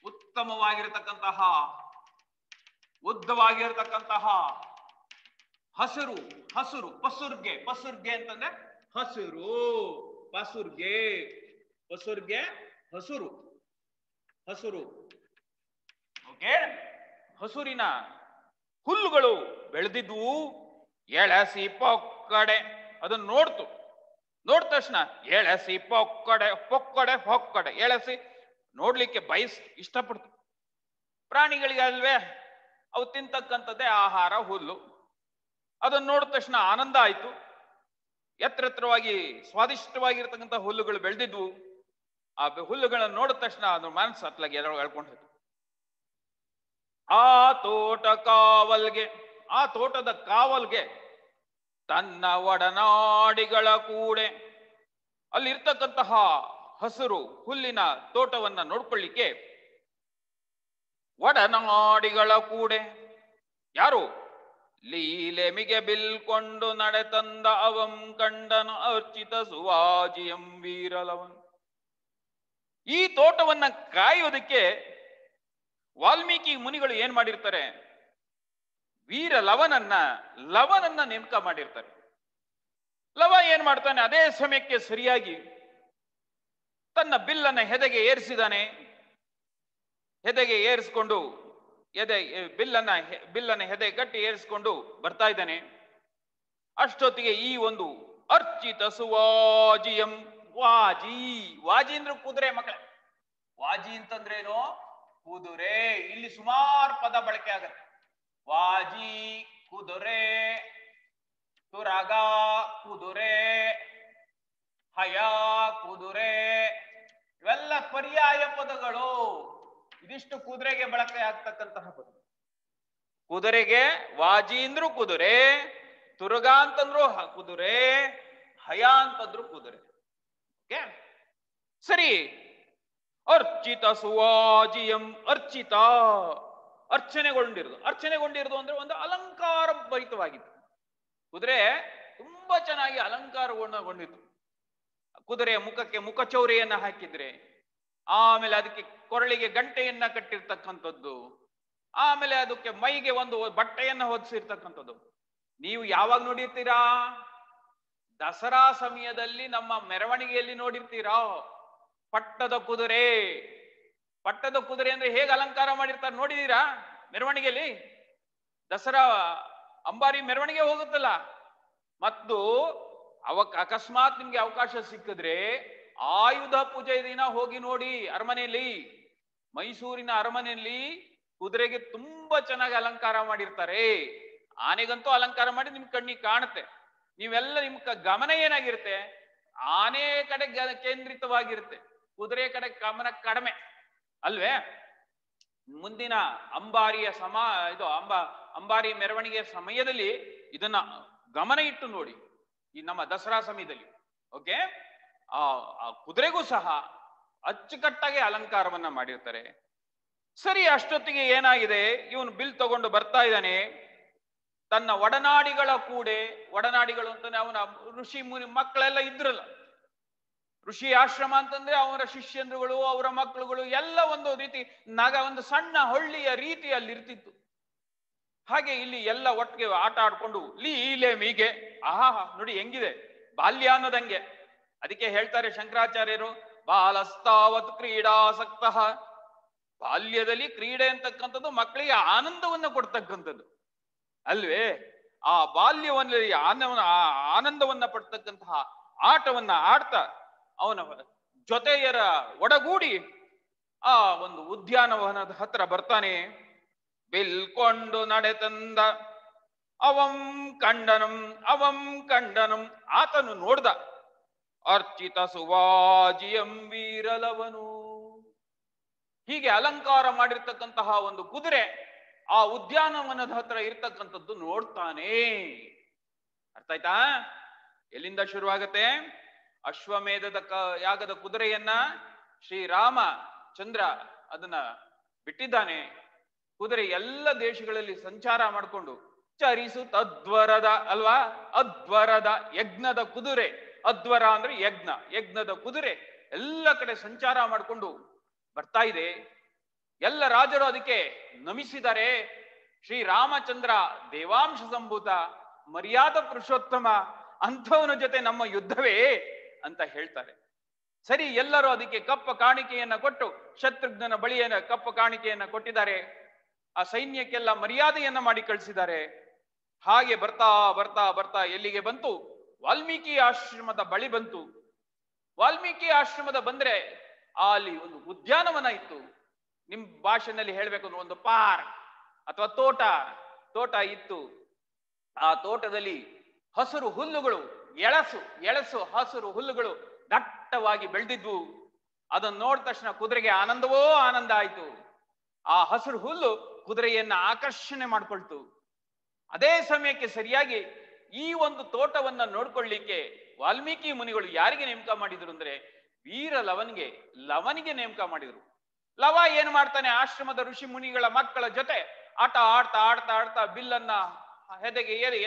ಉತ್ತಮವಾಗಿರತಕ್ಕಂತಹ ಉದ್ದವಾಗಿರತಕ್ಕಂತಹ ಹಸುರು ಪಸುರ್ಗೆ ಅಂತಂದ್ರೆ ಹಸುರು. ಪಸುರ್ಗೆ ಹಸುರು. ಓಕೆ, ಹಸುರಿನ ಹುಲ್ಲುಗಳು ಬೆಳೆದಿದ್ವು. ಎಳಸಿ ಪೊಕ್ಕಡೆ ಅದನ್ನು ನೋಡಿದ ತಕ್ಷಣ ಎಳಸಿ ಪೊಕ್ಕಡೆ ಎಳಸಿ ನೋಡ್ಲಿಕ್ಕೆ ಇಷ್ಟಪಡ್ತು. ಪ್ರಾಣಿಗಳಿಗೆ ಅಲ್ವೇ, ಅವು ತಿಂತಕ್ಕಂಥದ್ದೇ ಆಹಾರ ಹುಲ್ಲು. ಅದನ್ನು ನೋಡಿದ ತಕ್ಷಣ ಆನಂದ ಆಯ್ತು. ಎತ್ತರವಾಗಿ ಸ್ವಾದಿಷ್ಟವಾಗಿರ್ತಕ್ಕಂಥ ಹುಲ್ಲುಗಳು ಬೆಳೆದಿದ್ವು. ಆ ಹುಲ್ಲುಗಳನ್ನು ನೋಡಿದ ತಕ್ಷಣ ಅದ್ರ ಮನಸ್ಸು ಅತ್ಲಾಗಿ ಎಳ್ಕೊಂಡು ಆ ತೋಟದ ಕಾವಲ್ಗೆ ತನ್ನ ಒಡನಾಡಿಗಳ ಕೂಡೆ, ಅಲ್ಲಿರ್ತಕ್ಕಂತಹ ಹಸಿರು ಹುಲ್ಲಿನ ತೋಟವನ್ನ ನೋಡ್ಕೊಳ್ಳಿಕ್ಕೆ ಒಡನಾಡಿಗಳ ಕೂಡೆ ಯಾರು? ಲೀಲೆಮಿಗೆ ಬಿಲ್ಕೊಂಡು ನಡೆತಂದ ಅವಂ ಕಂಡನ ಅರ್ಚಿತ ಸುವಾಜಿಯಂ ವೀರಲವನ್. ಈ ತೋಟವನ್ನ ಕಾಯೋದಕ್ಕೆ ವಾಲ್ಮೀಕಿ ಮುನಿಗಳು ಏನ್ ಮಾಡಿರ್ತಾರೆ? ವೀರ ಲವನನ್ನ ನೇಮಕ ಮಾಡಿರ್ತಾರೆ. ಲವ ಏನ್ ಮಾಡ್ತಾನೆ? ಅದೇ ಸಮಯಕ್ಕೆ ಸರಿಯಾಗಿ ತನ್ನ ಬಿಲ್ಲನ್ನ ಹೆದೆಗೆ ಏರಿಸಿದಾನೆ. ಹೆದೆಗೆ ಏರಿಸ್ಕೊಂಡು ಬಿಲ್ಲನ್ನ ಹೆದೆ ಗಟ್ಟಿ ಏರಿಸ್ಕೊಂಡು ಬರ್ತಾ ಇದ್ದಾನೆ. ಅಷ್ಟೊತ್ತಿಗೆ ಈ ಒಂದು ಅರ್ಚಿತ ಸುವಾಜಿಯಂ ವಾಜಿ ಅಂದ್ರೆ ಕುದುರೆ ಮಕ್ಕಳೇ. ವಾಜಿ ಅಂತಂದ್ರೇನು? ಕುದುರೆ. ಇಲ್ಲಿ ಸುಮಾರು ಪದ ಬಳಕೆ ಆಗತ್ತೆ. ವಾಜಿ ಕುದುರೆ, ತುರಗ ಕುದುರೆ, ಹಯ ಕುದುರೆ, ಇವೆಲ್ಲ ಪರ್ಯಾಯ ಪದಗಳು. ಇದಿಷ್ಟು ಕುದುರೆಗೆ ಬಳಕೆ ಆಗ್ತಕ್ಕಂತಹ ಪದ. ಕುದುರೆಗೆ ವಾಜಿ ಅಂದ್ರು ಕುದುರೆ, ತುರಗ ಅಂತಂದ್ರು ಕುದುರೆ, ಹಯ ಅಂತಂದ್ರು ಕುದುರೆ. ಓಕೆ, ಸರಿ. ಅರ್ಚಿತ ಸುವಾಜಿಯಂ ಅರ್ಚನೆಗೊಂಡಿರೋದು ಅಂದ್ರೆ ಒಂದು ಅಲಂಕಾರ ಭರಿತವಾಗಿತ್ತು. ಕುದುರೆ ತುಂಬಾ ಚೆನ್ನಾಗಿ ಅಲಂಕಾರಗೊಂಡಿತ್ತು. ಕುದುರೆಯ ಮುಖಕ್ಕೆ ಮುಖಚೌರಿಯನ್ನ ಹಾಕಿದ್ರೆ, ಆಮೇಲೆ ಅದಕ್ಕೆ ಕೊರಳಿಗೆ ಗಂಟೆಯನ್ನ ಕಟ್ಟಿರ್ತಕ್ಕಂಥದ್ದು, ಆಮೇಲೆ ಅದಕ್ಕೆ ಮೈಗೆ ಒಂದು ಬಟ್ಟೆಯನ್ನ ಹೊದಿಸಿರ್ತಕ್ಕಂಥದ್ದು. ನೀವು ಯಾವಾಗ ನೋಡಿರ್ತೀರಾ? ದಸರಾ ಸಮಯದಲ್ಲಿ ನಮ್ಮ ಮೆರವಣಿಗೆಯಲ್ಲಿ ನೋಡಿರ್ತೀರಾ ಪಟ್ಟದ ಕುದುರೆ. ಪಟ್ಟದ ಕುದುರೆ ಅಂದ್ರೆ ಹೇಗೆ ಅಲಂಕಾರ ಮಾಡಿರ್ತಾರೆ ನೋಡಿದೀರಾ? ಮೆರವಣಿಗೆಯಲ್ಲಿ ದಸರಾ ಅಂಬಾರಿ ಮೆರವಣಿಗೆ ಹೋಗುತ್ತಲ್ಲ, ಮತ್ತು ಅಕಸ್ಮಾತ್ ನಿಮ್ಗೆ ಅವಕಾಶ ಸಿಕ್ಕಿದ್ರೆ ಆಯುಧ ಪೂಜೆ ದಿನ ಹೋಗಿ ನೋಡಿ ಅರಮನೆಯಲ್ಲಿ. ಮೈಸೂರಿನ ಅರಮನೆಯಲ್ಲಿ ಕುದುರೆಗೆ ತುಂಬಾ ಚೆನ್ನಾಗಿ ಅಲಂಕಾರ ಮಾಡಿರ್ತಾರೆ. ಆನೆಗಂತೂ ಅಲಂಕಾರ ಮಾಡಿ ನಿಮ್ ಕಣ್ಣಿಗೆ ಕಾಣುತ್ತೆ. ನೀವೆಲ್ಲ ನಿಮ್ ಗಮನ ಏನಾಗಿರುತ್ತೆ? ಆನೆ ಕಡೆ ಕೇಂದ್ರಿತವಾಗಿರುತ್ತೆ, ಕುದುರೆ ಕಡೆ ಗಮನ ಕಡಿಮೆ ಅಲ್ವೇ? ಮುಂದಿನ ಅಂಬಾರಿಯ ಅಂಬಾರಿ ಮೆರವಣಿಗೆಯ ಸಮಯದಲ್ಲಿ ಇದನ್ನ ಗಮನ ಇಟ್ಟು ನೋಡಿ, ಈ ನಮ್ಮ ದಸರಾ ಸಮಯದಲ್ಲಿ. ಓಕೆ, ಆ ಕುದುರೆಗೂ ಸಹ ಅಚ್ಚುಕಟ್ಟಾಗಿ ಅಲಂಕಾರವನ್ನ ಮಾಡಿರ್ತಾರೆ. ಸರಿ, ಅಷ್ಟೊತ್ತಿಗೆ ಏನಾಗಿದೆ, ಇವನು ಬಿಲ್ ತಗೊಂಡು ಬರ್ತಾ ಇದ್ದಾನೆ. ತನ್ನ ಒಡನಾಡಿಗಳ ಕೂಡೆ, ಒಡನಾಡಿಗಳು ಅಂತಾನೆ ಅವನ ಋಷಿ ಮುನಿ ಮಕ್ಕಳೆಲ್ಲ ಇದ್ರಲ್ಲ, ಋಷಿ ಆಶ್ರಮ ಅಂತಂದ್ರೆ ಅವರ ಶಿಷ್ಯಂದ್ರುಗಳು, ಅವರ ಮಕ್ಕಳುಗಳು ಎಲ್ಲ ಒಂದು ರೀತಿ ಒಂದು ಸಣ್ಣ ಹಳ್ಳಿಯ ರೀತಿಯಲ್ಲಿ ಇರ್ತಿತ್ತು. ಹಾಗೆ ಇಲ್ಲಿ ಎಲ್ಲ ಒಟ್ಟಿಗೆ ಆಟ ಆಡ್ಕೊಂಡು ಲೀಲೆ ಮೀಗೆ, ಆಹಾ ನೋಡಿ ಹೆಂಗಿದೆ ಬಾಲ್ಯ ಅನ್ನೋದಂಗೆ. ಅದಕ್ಕೆ ಹೇಳ್ತಾರೆ ಶಂಕರಾಚಾರ್ಯರು, ಬಾಲಸ್ತಾವತ್ ಕ್ರೀಡಾಸಕ್ತ. ಬಾಲ್ಯದಲ್ಲಿ ಕ್ರೀಡೆ ಅಂತಕ್ಕಂಥದ್ದು ಮಕ್ಕಳಿಗೆ ಆನಂದವನ್ನ ಕೊಡ್ತಕ್ಕಂಥದ್ದು ಅಲ್ವೇ. ಆ ಬಾಲ್ಯದಲ್ಲಿ ಆನಂದವನ್ನ ಪಡ್ತಕ್ಕಂತಹ ಆಟವನ್ನ ಆಡ್ತಾ ಅವನ ಜೊತೆಯರ ಒಡಗೂಡಿ ಆ ಒಂದು ಉದ್ಯಾನವನದ ಹತ್ರ ಬರ್ತಾನೆ. ಬಿಲ್ಕೊಂಡು ನಡೆತಂದ ಅವಂ ಕಂಡನಂ ಆತನು ನೋಡ್ದ. ಅರ್ಚಿತ ಸುವಾಜಿಯಂ ವೀರಲವನು. ಹೀಗೆ ಅಲಂಕಾರ ಮಾಡಿರ್ತಕ್ಕಂತಹ ಒಂದು ಕುದುರೆ ಆ ಉದ್ಯಾನವನದ ಹತ್ರ ಇರ್ತಕ್ಕಂಥದ್ದು ನೋಡ್ತಾನೆ. ಅರ್ಥ ಆಯ್ತಾ? ಎಲ್ಲಿಂದ ಶುರುವಾಗತ್ತೆ? ಅಶ್ವಮೇಧದ ಯಾಗದ ಕುದುರೆಯನ್ನ ಶ್ರೀರಾಮ ಚಂದ್ರ ಅದನ್ನ ಬಿಟ್ಟಿದ್ದಾನೆ. ಕುದುರೆ ಎಲ್ಲ ದೇಶಗಳಲ್ಲಿ ಸಂಚಾರ ಮಾಡಿಕೊಂಡು ಚರಿಸು ತದ್ವರದ ಅಲ್ವಾ, ಅದ್ವರದ ಯಜ್ಞದ ಕುದುರೆ. ಅದ್ವರ ಅಂದ್ರೆ ಯಜ್ಞದ ಕುದುರೆ ಎಲ್ಲ ಕಡೆ ಸಂಚಾರ ಮಾಡಿಕೊಂಡು ಬರ್ತಾ ಇದೆ. ಎಲ್ಲ ರಾಜರು ಅದಕ್ಕೆ ನಮಿಸಿದ್ದಾರೆ. ಶ್ರೀರಾಮಚಂದ್ರ ದೇವಾಂಶ ಸಂಭೂತ ಮರ್ಯಾದ ಪುರುಷೋತ್ತಮ, ಅಂಥವನ ಜೊತೆ ನಮ್ಮ ಯುದ್ಧವೇ ಅಂತ ಹೇಳ್ತಾರೆ. ಸರಿ, ಎಲ್ಲರೂ ಅದಕ್ಕೆ ಕಪ್ಪ ಕಾಣಿಕೆಯನ್ನ ಕೊಟ್ಟು ಶತ್ರುಘ್ನನ ಬಳಿಯನ್ನ ಕಪ್ಪ ಕಾಣಿಕೆಯನ್ನ ಕೊಟ್ಟಿದ್ದಾರೆ. ಆ ಸೈನ್ಯಕ್ಕೆಲ್ಲ ಮರ್ಯಾದೆಯನ್ನ ಮಾಡಿ ಕಳಿಸಿದ್ದಾರೆ. ಹಾಗೆ ಬರ್ತಾ ಬರ್ತಾ ಬರ್ತಾ ಎಲ್ಲಿಗೆ ಬಂತು? ವಾಲ್ಮೀಕಿ ಆಶ್ರಮದ ಬಳಿ ಬಂತು. ವಾಲ್ಮೀಕಿ ಆಶ್ರಮದ ಬಂದ್ರೆ ಅಲ್ಲಿ ಒಂದು ಉದ್ಯಾನವನ ಇತ್ತು. ನಿಮ್ ಭಾಷೆನಲ್ಲಿ ಹೇಳ್ಬೇಕು ಅಂದ್ರೆ ಒಂದು ಪಾರ್ಕ್ ಅಥವಾ ತೋಟ ಇತ್ತು. ಆ ತೋಟದಲ್ಲಿ ಹಸಿರು ಹುಲ್ಲುಗಳು, ಎಳಸು ಹಸಿರು ಹುಲ್ಲುಗಳು ದಟ್ಟವಾಗಿ ಬೆಳೆದಿದ್ವು. ಅದನ್ನು ನೋಡಿದ ತಕ್ಷಣ ಕುದುರೆಗೆ ಆನಂದವೋ ಆನಂದ ಆಯ್ತು. ಆ ಹಸಿರು ಹುಲ್ಲು ಕುದುರೆಯನ್ನ ಆಕರ್ಷಣೆ ಮಾಡ್ಕೊಳ್ತು. ಅದೇ ಸಮಯಕ್ಕೆ ಸರಿಯಾಗಿ ಈ ಒಂದು ತೋಟವನ್ನ ನೋಡ್ಕೊಳ್ಳಿಕ್ಕೆ ವಾಲ್ಮೀಕಿ ಮುನಿಗಳು ಯಾರಿಗೆ ನೇಮಕ ಮಾಡಿದ್ರು ಅಂದ್ರೆ ವೀರ ಲವನಿಗೆ ನೇಮಕ ಮಾಡಿದ್ರು. ಲವ ಏನ್ ಮಾಡ್ತಾನೆ? ಆಶ್ರಮದ ಋಷಿ ಮುನಿಗಳ ಮಕ್ಕಳ ಜೊತೆ ಆಟ ಆಡ್ತಾ ಬಿಲ್ಲನ್ನ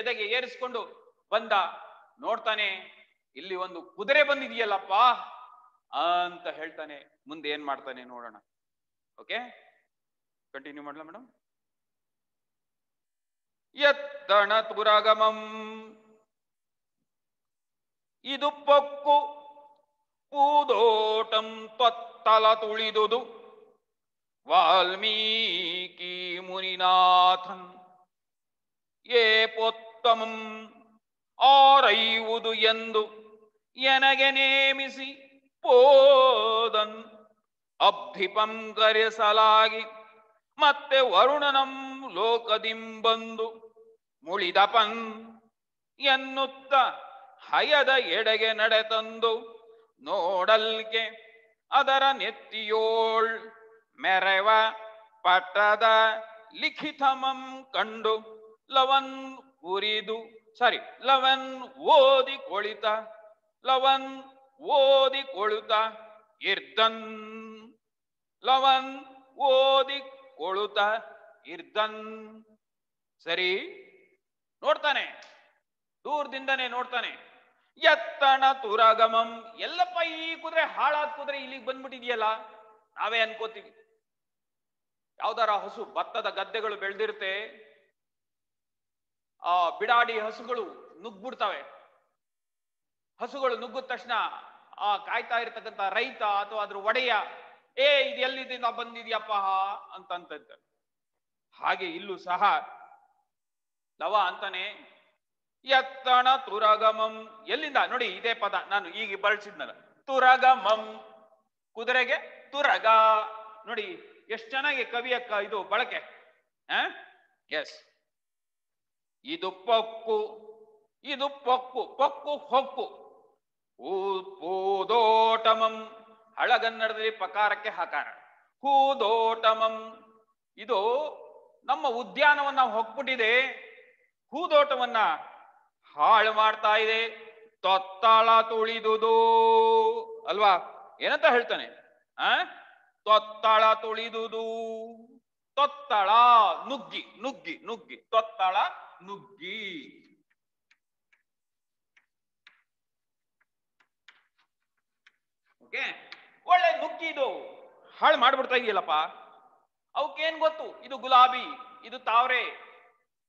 ಎದೆಗೆ ಏರಿಸ್ಕೊಂಡು ಬಂದ. ನೋಡ್ತಾನೆ, ಇಲ್ಲಿ ಒಂದು ಕುದುರೆ ಬಂದಿದೆಯಲ್ಲಪ್ಪ ಅಂತ ಹೇಳ್ತಾನೆ. ಮುಂದೆ ಏನ್ ಮಾಡ್ತಾನೆ ನೋಡೋಣ. ಓಕೆ, ಕಂಟಿನ್ಯೂ ಮಾಡ್ಲಾ ಮೇಡಮ್? ಎತ್ತಣ ತುರಗಮಂ ಇದು ಪೊಕ್ಕು ಪೂದೋಟಂ ತೊತ್ತಲ ತುಳಿದುದು ವಾಲ್ಮೀಕಿ ಮುನಿನಾಥನ್ ಏ ಪೊತ್ತಮಂ ಆರೈವುದು ಎಂದು ಎನಗೆ ನೇಮಿಸಿ ಪೋದನ್ ಅಬ್ಧಿಪಂ ಕರೆಸಲಾಗಿ ಮತ್ತೆ ವರುಣನಂ ಲೋಕದಿಂಬಂದು ಮುಳಿದಪನ್ ಎನ್ನುತ್ತ ಹಯದ ಎಡೆಗೆ ನಡೆತಂದು ನೋಡಲ್ಗೆ ಅದರ ನೆತ್ತಿಯೋಳ್ ಮೆರವ ಪಟ್ಟದ ಲಿಖಿತಮಂ ಕಂಡು ಲವನ್ ಓದಿ ಕೊಳುತ ಇರ್ದನ್ ಸರಿ, ನೋಡ್ತಾನೆ, ದೂರದಿಂದನೇ ನೋಡ್ತಾನೆ. ಎತ್ತಣ ತುರಗಮಂ, ಎಲ್ಲಪ್ಪ ಈ ಕುದುರೆ, ಹಾಳಾದ ಕುದುರೆ ಇಲ್ಲಿಗೆ ಬಂದ್ಬಿಟ್ಟಿದೆಯಲ್ಲ. ನಾವೇ ಅನ್ಕೋತೀವಿ ಯಾವ್ದಾರ ಹಸು, ಭತ್ತದ ಗದ್ದೆಗಳು ಬೆಳೆದಿರುತ್ತೆ, ಆ ಬಿಡಾಡಿ ಹಸುಗಳು ನುಗ್ಬಿಡ್ತವೆ. ಹಸುಗಳು ನುಗ್ಗಿದ ತಕ್ಷಣ ಆ ಕಾಯ್ತಾ ಇರ್ತಕ್ಕಂಥ ರೈತ ಅಥವಾ ಅದ್ರ ಒಡೆಯ, ಇದು ಎಲ್ಲಿಂದ ಬಂದಿದ್ಯಪ್ಪ ಅಂತ. ಹಾಗೆ ಇಲ್ಲೂ ಸಹ ಲವ ಅಂತಾನೆ, ಎತ್ತಣ ತುರಗಮಂ, ಎಲ್ಲಿಂದ ನೋಡಿ, ಇದೇ ಪದ ನಾನು ಈಗ ಬಳಸಿದ್ನಲ್ಲ, ತುರಗಮಂ, ಕುದುರೆಗೆ ತುರಗ. ನೋಡಿ ಎಷ್ಟು ಚೆನ್ನಾಗಿ ಕವಿಯಕ್ಕ ಇದು ಬಳಕೆ. ಎಸ್, ಇದು ಪೊಕ್ಕು ಹೊಕ್ಕು. ಹೂದೋಟಮಂ, ಹಳಗನ್ನಡದಲ್ಲಿ ಪಕಾರಕ್ಕೆ ಹಕಾರ. ಹೂದೋಟಮಂ, ಇದು ನಮ್ಮ ಉದ್ಯಾನವನ್ನ ಹೊಕ್ಬಿಟ್ಟಿದೆ, ಹೂದೋಟವನ್ನ ಹಾಳು ಮಾಡ್ತಾ ಇದೆ. ತೊತ್ತಳ ತುಳಿದುದು ಅಲ್ವಾ, ಏನಂತ ಹೇಳ್ತಾನೆ? ಆ ತೊತ್ತಳ ತುಳಿದುದು, ತೊತ್ತಳ ನುಗ್ಗಿ ನುಗ್ಗಿ ನುಗ್ಗಿ, ತೊತ್ತಳ ನುಗ್ಗಿ. ಓಕೆ, ಒಳ್ಳೆ ನುಗ್ಗಿದು ಹಾಳು ಮಾಡ್ಬಿಡ್ತಾ ಇದೆಯಲ್ಲಪ್ಪ. ಅವಕ್ಕೇನ್ ಗೊತ್ತು ಇದು ಗುಲಾಬಿ, ಇದು ತಾವ್ರೆ,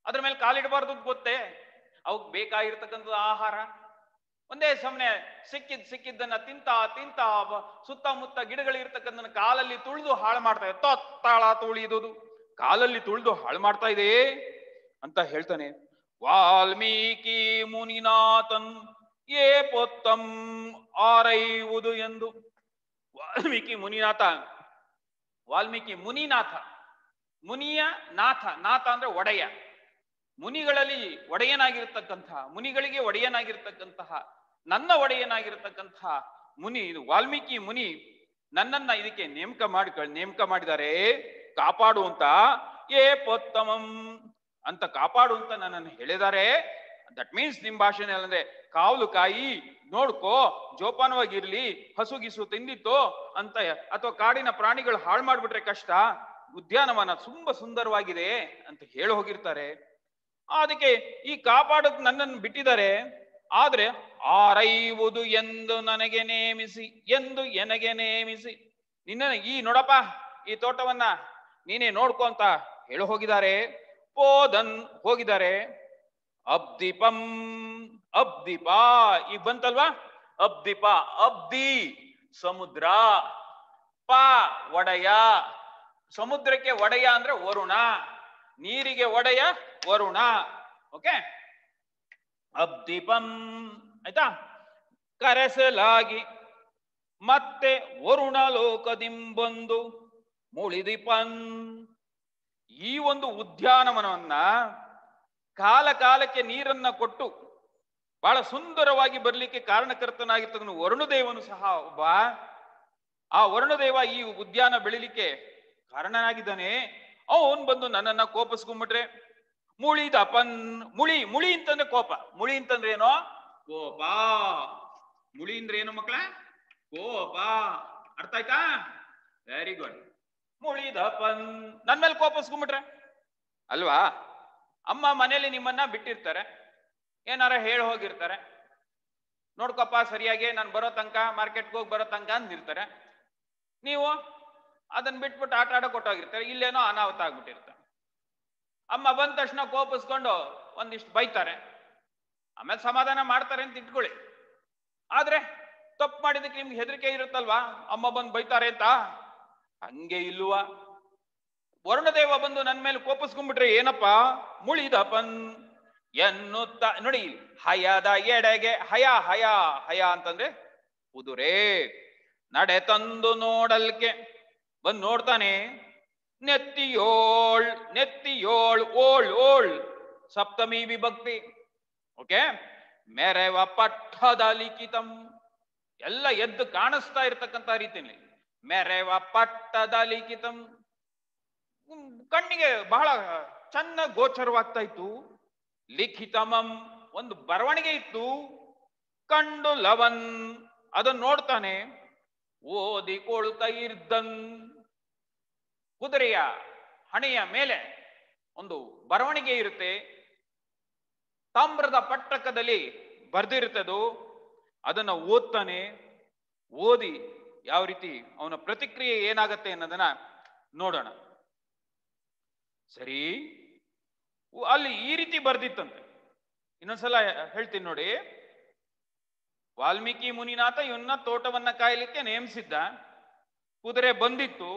ಅದ್ರ ಮೇಲೆ ಕಾಲಿಡಬಾರ್ದು ಗೊತ್ತೇ. ಅವಕ್ ಬೇಕಾಗಿರ್ತಕ್ಕಂಥ ಆಹಾರ ಒಂದೇ ಸಮನೆ ಸಿಕ್ಕಿದ್ದನ್ನ ತಿಂತ ತಿಂತ ಸುತ್ತಮುತ್ತ ಗಿಡಗಳಿರ್ತಕ್ಕಂಥ ಕಾಲಲ್ಲಿ ತುಳಿದು ಹಾಳು ಮಾಡ್ತಾ ಇದೆ. ತೊತ್ತಳ ತುಳಿದುದು, ಕಾಲಲ್ಲಿ ತುಳಿದು ಹಾಳು ಮಾಡ್ತಾ ಇದೆ ಅಂತ ಹೇಳ್ತಾನೆ. ವಾಲ್ಮೀಕಿ ಮುನಿನಾಥನ್ ಏ ಪೊತ್ತಂ ಆರೈವುದು ಎಂದು. ವಾಲ್ಮೀಕಿ ಮುನಿನಾಥ, ವಾಲ್ಮೀಕಿ ಮುನಿನಾಥ, ಮುನಿಯ ನಾಥ, ನಾಥ ಅಂದ್ರೆ ಒಡೆಯ, ಮುನಿಗಳಲ್ಲಿ ಒಡೆಯನಾಗಿರ್ತಕ್ಕಂತಹ, ಮುನಿಗಳಿಗೆ ಒಡೆಯನಾಗಿರ್ತಕ್ಕಂತಹ, ನನ್ನ ಒಡೆಯನಾಗಿರ್ತಕ್ಕಂತಹ ಮುನಿ ಇದು ವಾಲ್ಮೀಕಿ ಮುನಿ ನನ್ನನ್ನ ಇದಕ್ಕೆ ನೇಮಕ ಮಾಡಿದ್ದಾರೆ ಕಾಪಾಡುವಂತ. ಏ ಪೊತ್ತಮಂ ಅಂತ ಕಾಪಾಡುವಂತ ನನ್ನನ್ನು ಹೇಳಿದ್ದಾರೆ. ದಟ್ ಮೀನ್ಸ್ ನಿಮ್ ಭಾಷೆನೇ ಅಂದ್ರೆ ಕಾವಲು ಕಾಯಿ, ನೋಡ್ಕೋ, ಜೋಪಾನವಾಗಿರ್ಲಿ, ಹಸುಗಿಸು ತಿಂದಿತ್ತು ಅಂತ, ಅಥವಾ ಕಾಡಿನ ಪ್ರಾಣಿಗಳು ಹಾಳು ಮಾಡ್ಬಿಟ್ರೆ ಕಷ್ಟ, ಉದ್ಯಾನವನ ತುಂಬಾ ಸುಂದರವಾಗಿದೆ ಅಂತ ಹೇಳಿ ಹೋಗಿರ್ತಾರೆ. ಅದಕ್ಕೆ ಈ ಕಾಪಾಡೋಕ್ ನನ್ನನ್ನು ಬಿಟ್ಟಿದ್ದಾರೆ. ಆದ್ರೆ ಆರೈವುದು ಎಂದು ನನಗೆ ನೇಮಿಸಿ, ಎಂದು ಎನಗೆ ನೇಮಿಸಿ, ನಿನ್ನ ಈ ನೋಡಪ್ಪ ಈ ತೋಟವನ್ನ ನೀನೇ ನೋಡ್ಕೊ ಅಂತ ಹೇಳಿ ಹೋಗಿದ್ದಾರೆ. ಪೋದನ್ ಹೋಗಿದ್ದಾರೆ. ಅಬ್ದಿಪಂ, ಅಬ್ದಿಪ ಈಗ ಬಂತಲ್ವಾ, ಅಬ್ದಿಪ, ಅಬ್ದಿ ಸಮುದ್ರ, ಪ ಒಡೆಯ, ಸಮುದ್ರಕ್ಕೆ ಒಡೆಯ ಅಂದ್ರೆ ವರುಣ, ನೀರಿಗೆ ಒಡೆಯ ವರುಣ. ಓಕೆ, ಅಬ್ದಿಪಂ ಆಯ್ತಾ. ಕರೆಸಲಾಗಿ ಮತ್ತೆ ವರುಣ ಲೋಕದಿಂಬಂದು ಮುಳಿದಿಪನ್. ಈ ಒಂದು ಉದ್ಯಾನವನವನ್ನ ಕಾಲ ಕಾಲಕ್ಕೆ ನೀರನ್ನ ಕೊಟ್ಟು ಬಹಳ ಸುಂದರವಾಗಿ ಬರ್ಲಿಕ್ಕೆ ಕಾರಣಕರ್ತನಾಗಿರ್ತಕ್ಕಂಥ ವರುಣದೇವನು ಸಹ ಒಬ್ಬ. ಆ ವರುಣದೇವ ಈ ಉದ್ಯಾನ ಬೆಳಿಲಿಕ್ಕೆ ಕಾರಣನಾಗಿದ್ದಾನೆ. ಅವನ್ ಬಂದು ನನ್ನನ್ನ ಕೋಪಿಸ್ಕೊಂಡ್ಬಿಟ್ರೆ ಮುಳಿದಪನ್. ಮುಳಿ, ಮುಳಿ ಅಂತಂದ್ರೆ ಕೋಪ, ಮುಳಿ ಅಂತಂದ್ರೆ ಏನೋ ಕೋಪ. ಮುಳಿ ಅಂದ್ರೆ ಏನು ಮಕ್ಕಳ? ಕೋಪ. ಅರ್ಥ ಆಯ್ತಾ? Very good. ಮುಳಿದಪನ್, ನನ್ ಮೇಲೆ ಕೋಪಿಸ್ಕೊಂಡ್ಬಿಟ್ರೆ ಅಲ್ವಾ. ಅಮ್ಮ ಮನೇಲಿ ನಿಮ್ಮನ್ನ ಬಿಟ್ಟಿರ್ತಾರೆ, ಏನಾರ ಹೇಳಿ ಹೋಗಿರ್ತಾರೆ, ನೋಡ್ಕೊಪ್ಪ ಸರಿಯಾಗಿ ನಾನು ಬರೋ ತನಕ, ಮಾರ್ಕೆಟ್ಗೆ ಹೋಗಿ ಬರೋ ತನಕ ಅಂದಿರ್ತಾರೆ. ನೀವು ಅದನ್ನ ಬಿಟ್ಬಿಟ್ಟು ಆಟ ಆಡೋ ಕೊಟ್ಟೋಗಿರ್ತಾರೆ, ಇಲ್ಲೇನೋ ಅನಾಹುತ ಆಗ್ಬಿಟ್ಟಿರ್ತಾರೆ. ಅಮ್ಮ ಬಂದ ತಕ್ಷಣ ಕೋಪಿಸ್ಕೊಂಡು ಒಂದಿಷ್ಟು ಬೈತಾರೆ, ಆಮೇಲೆ ಸಮಾಧಾನ ಮಾಡ್ತಾರೆ ಅಂತ ಇಟ್ಕೊಳ್ಳಿ. ಆದ್ರೆ ತಪ್ಪು ಮಾಡಿದಕ್ಕೆ ನಿಮ್ಗೆ ಹೆದರಿಕೆ ಇರುತ್ತಲ್ವಾ, ಅಮ್ಮ ಬಂದು ಬೈತಾರೆ ಅಂತ. ಹಂಗೆ ಇಲ್ವಾ, ವರುಣದೇವ ಬಂದು ನನ್ನ ಮೇಲೆ ಕೋಪಿಸ್ಕೊಂಡ್ಬಿಟ್ರೆ ಏನಪ್ಪಾ, ಮುಳಿದಪನ್ ಎನ್ನುತ್ತ ನೋಡಿ. ಹಯದ ಎಡೆಗೆ, ಹಯ ಹಯ ಹಯ ಅಂತಂದ್ರೆ ಕುದುರೆ. ನಡೆ ತಂದು ನೋಡಲ್ಕೆ ಬಂದು ನೋಡ್ತಾನೆ. ನೆತ್ತಿಯೋಳ್, ನೆತ್ತಿಯೋಳ್, ಓಳ್ ಓಳ್ ಸಪ್ತಮಿ ವಿಭಕ್ತಿ. ಓಕೆ, ಮೆರೆವ ಪಟ್ಟದ ಲಿಖಿತಂ, ಎಲ್ಲ ಎದ್ದು ಕಾಣಿಸ್ತಾ ಇರ್ತಕ್ಕಂಥ ರೀತಿಯಲ್ಲಿ ಮೆರೆವ ಪಟ್ಟದ ಲಿಖಿತಂ, ಕಣ್ಣಿಗೆ ಬಹಳ ಚೆನ್ನಾಗಿ ಗೋಚರವಾಗ್ತಾ ಇತ್ತು. ಲಿಖಿತಮಂ, ಒಂದು ಬರವಣಿಗೆ ಇತ್ತು. ಕಂಡು ಲವನ್, ಅದನ್ನು ನೋಡ್ತಾನೆ. ಓದಿಕೊಳ್ತಾ ಇರ್ದನ್, ಕುದುರೆಯ ಹಣೆಯ ಮೇಲೆ ಒಂದು ಬರವಣಿಗೆ ಇರುತ್ತೆ, ತಾಮ್ರದ ಪಟ್ಟಕದಲ್ಲಿ ಬರ್ದಿರುತ್ತದು. ಅದನ್ನ ಓದ್ತಾನೆ. ಓದಿ ಯಾವ ರೀತಿ ಅವನ ಪ್ರತಿಕ್ರಿಯೆ ಏನಾಗತ್ತೆ ಅನ್ನೋದನ್ನ ನೋಡೋಣ. ಸರಿ, ಅಲ್ಲಿ ಈ ರೀತಿ ಬರ್ದಿತ್ತಂತೆ. ಇನ್ನೊಂದ್ಸಲ ಹೇಳ್ತೀನಿ ನೋಡಿ. ವಾಲ್ಮೀಕಿ ಮುನಿನಾಥ ಇವನ್ನ ತೋಟವನ್ನ ಕಾಯಲಿಕ್ಕೆ ನೇಮಿಸಿದ್ದ. ಕುದುರೆ ಬಂದಿತ್ತು,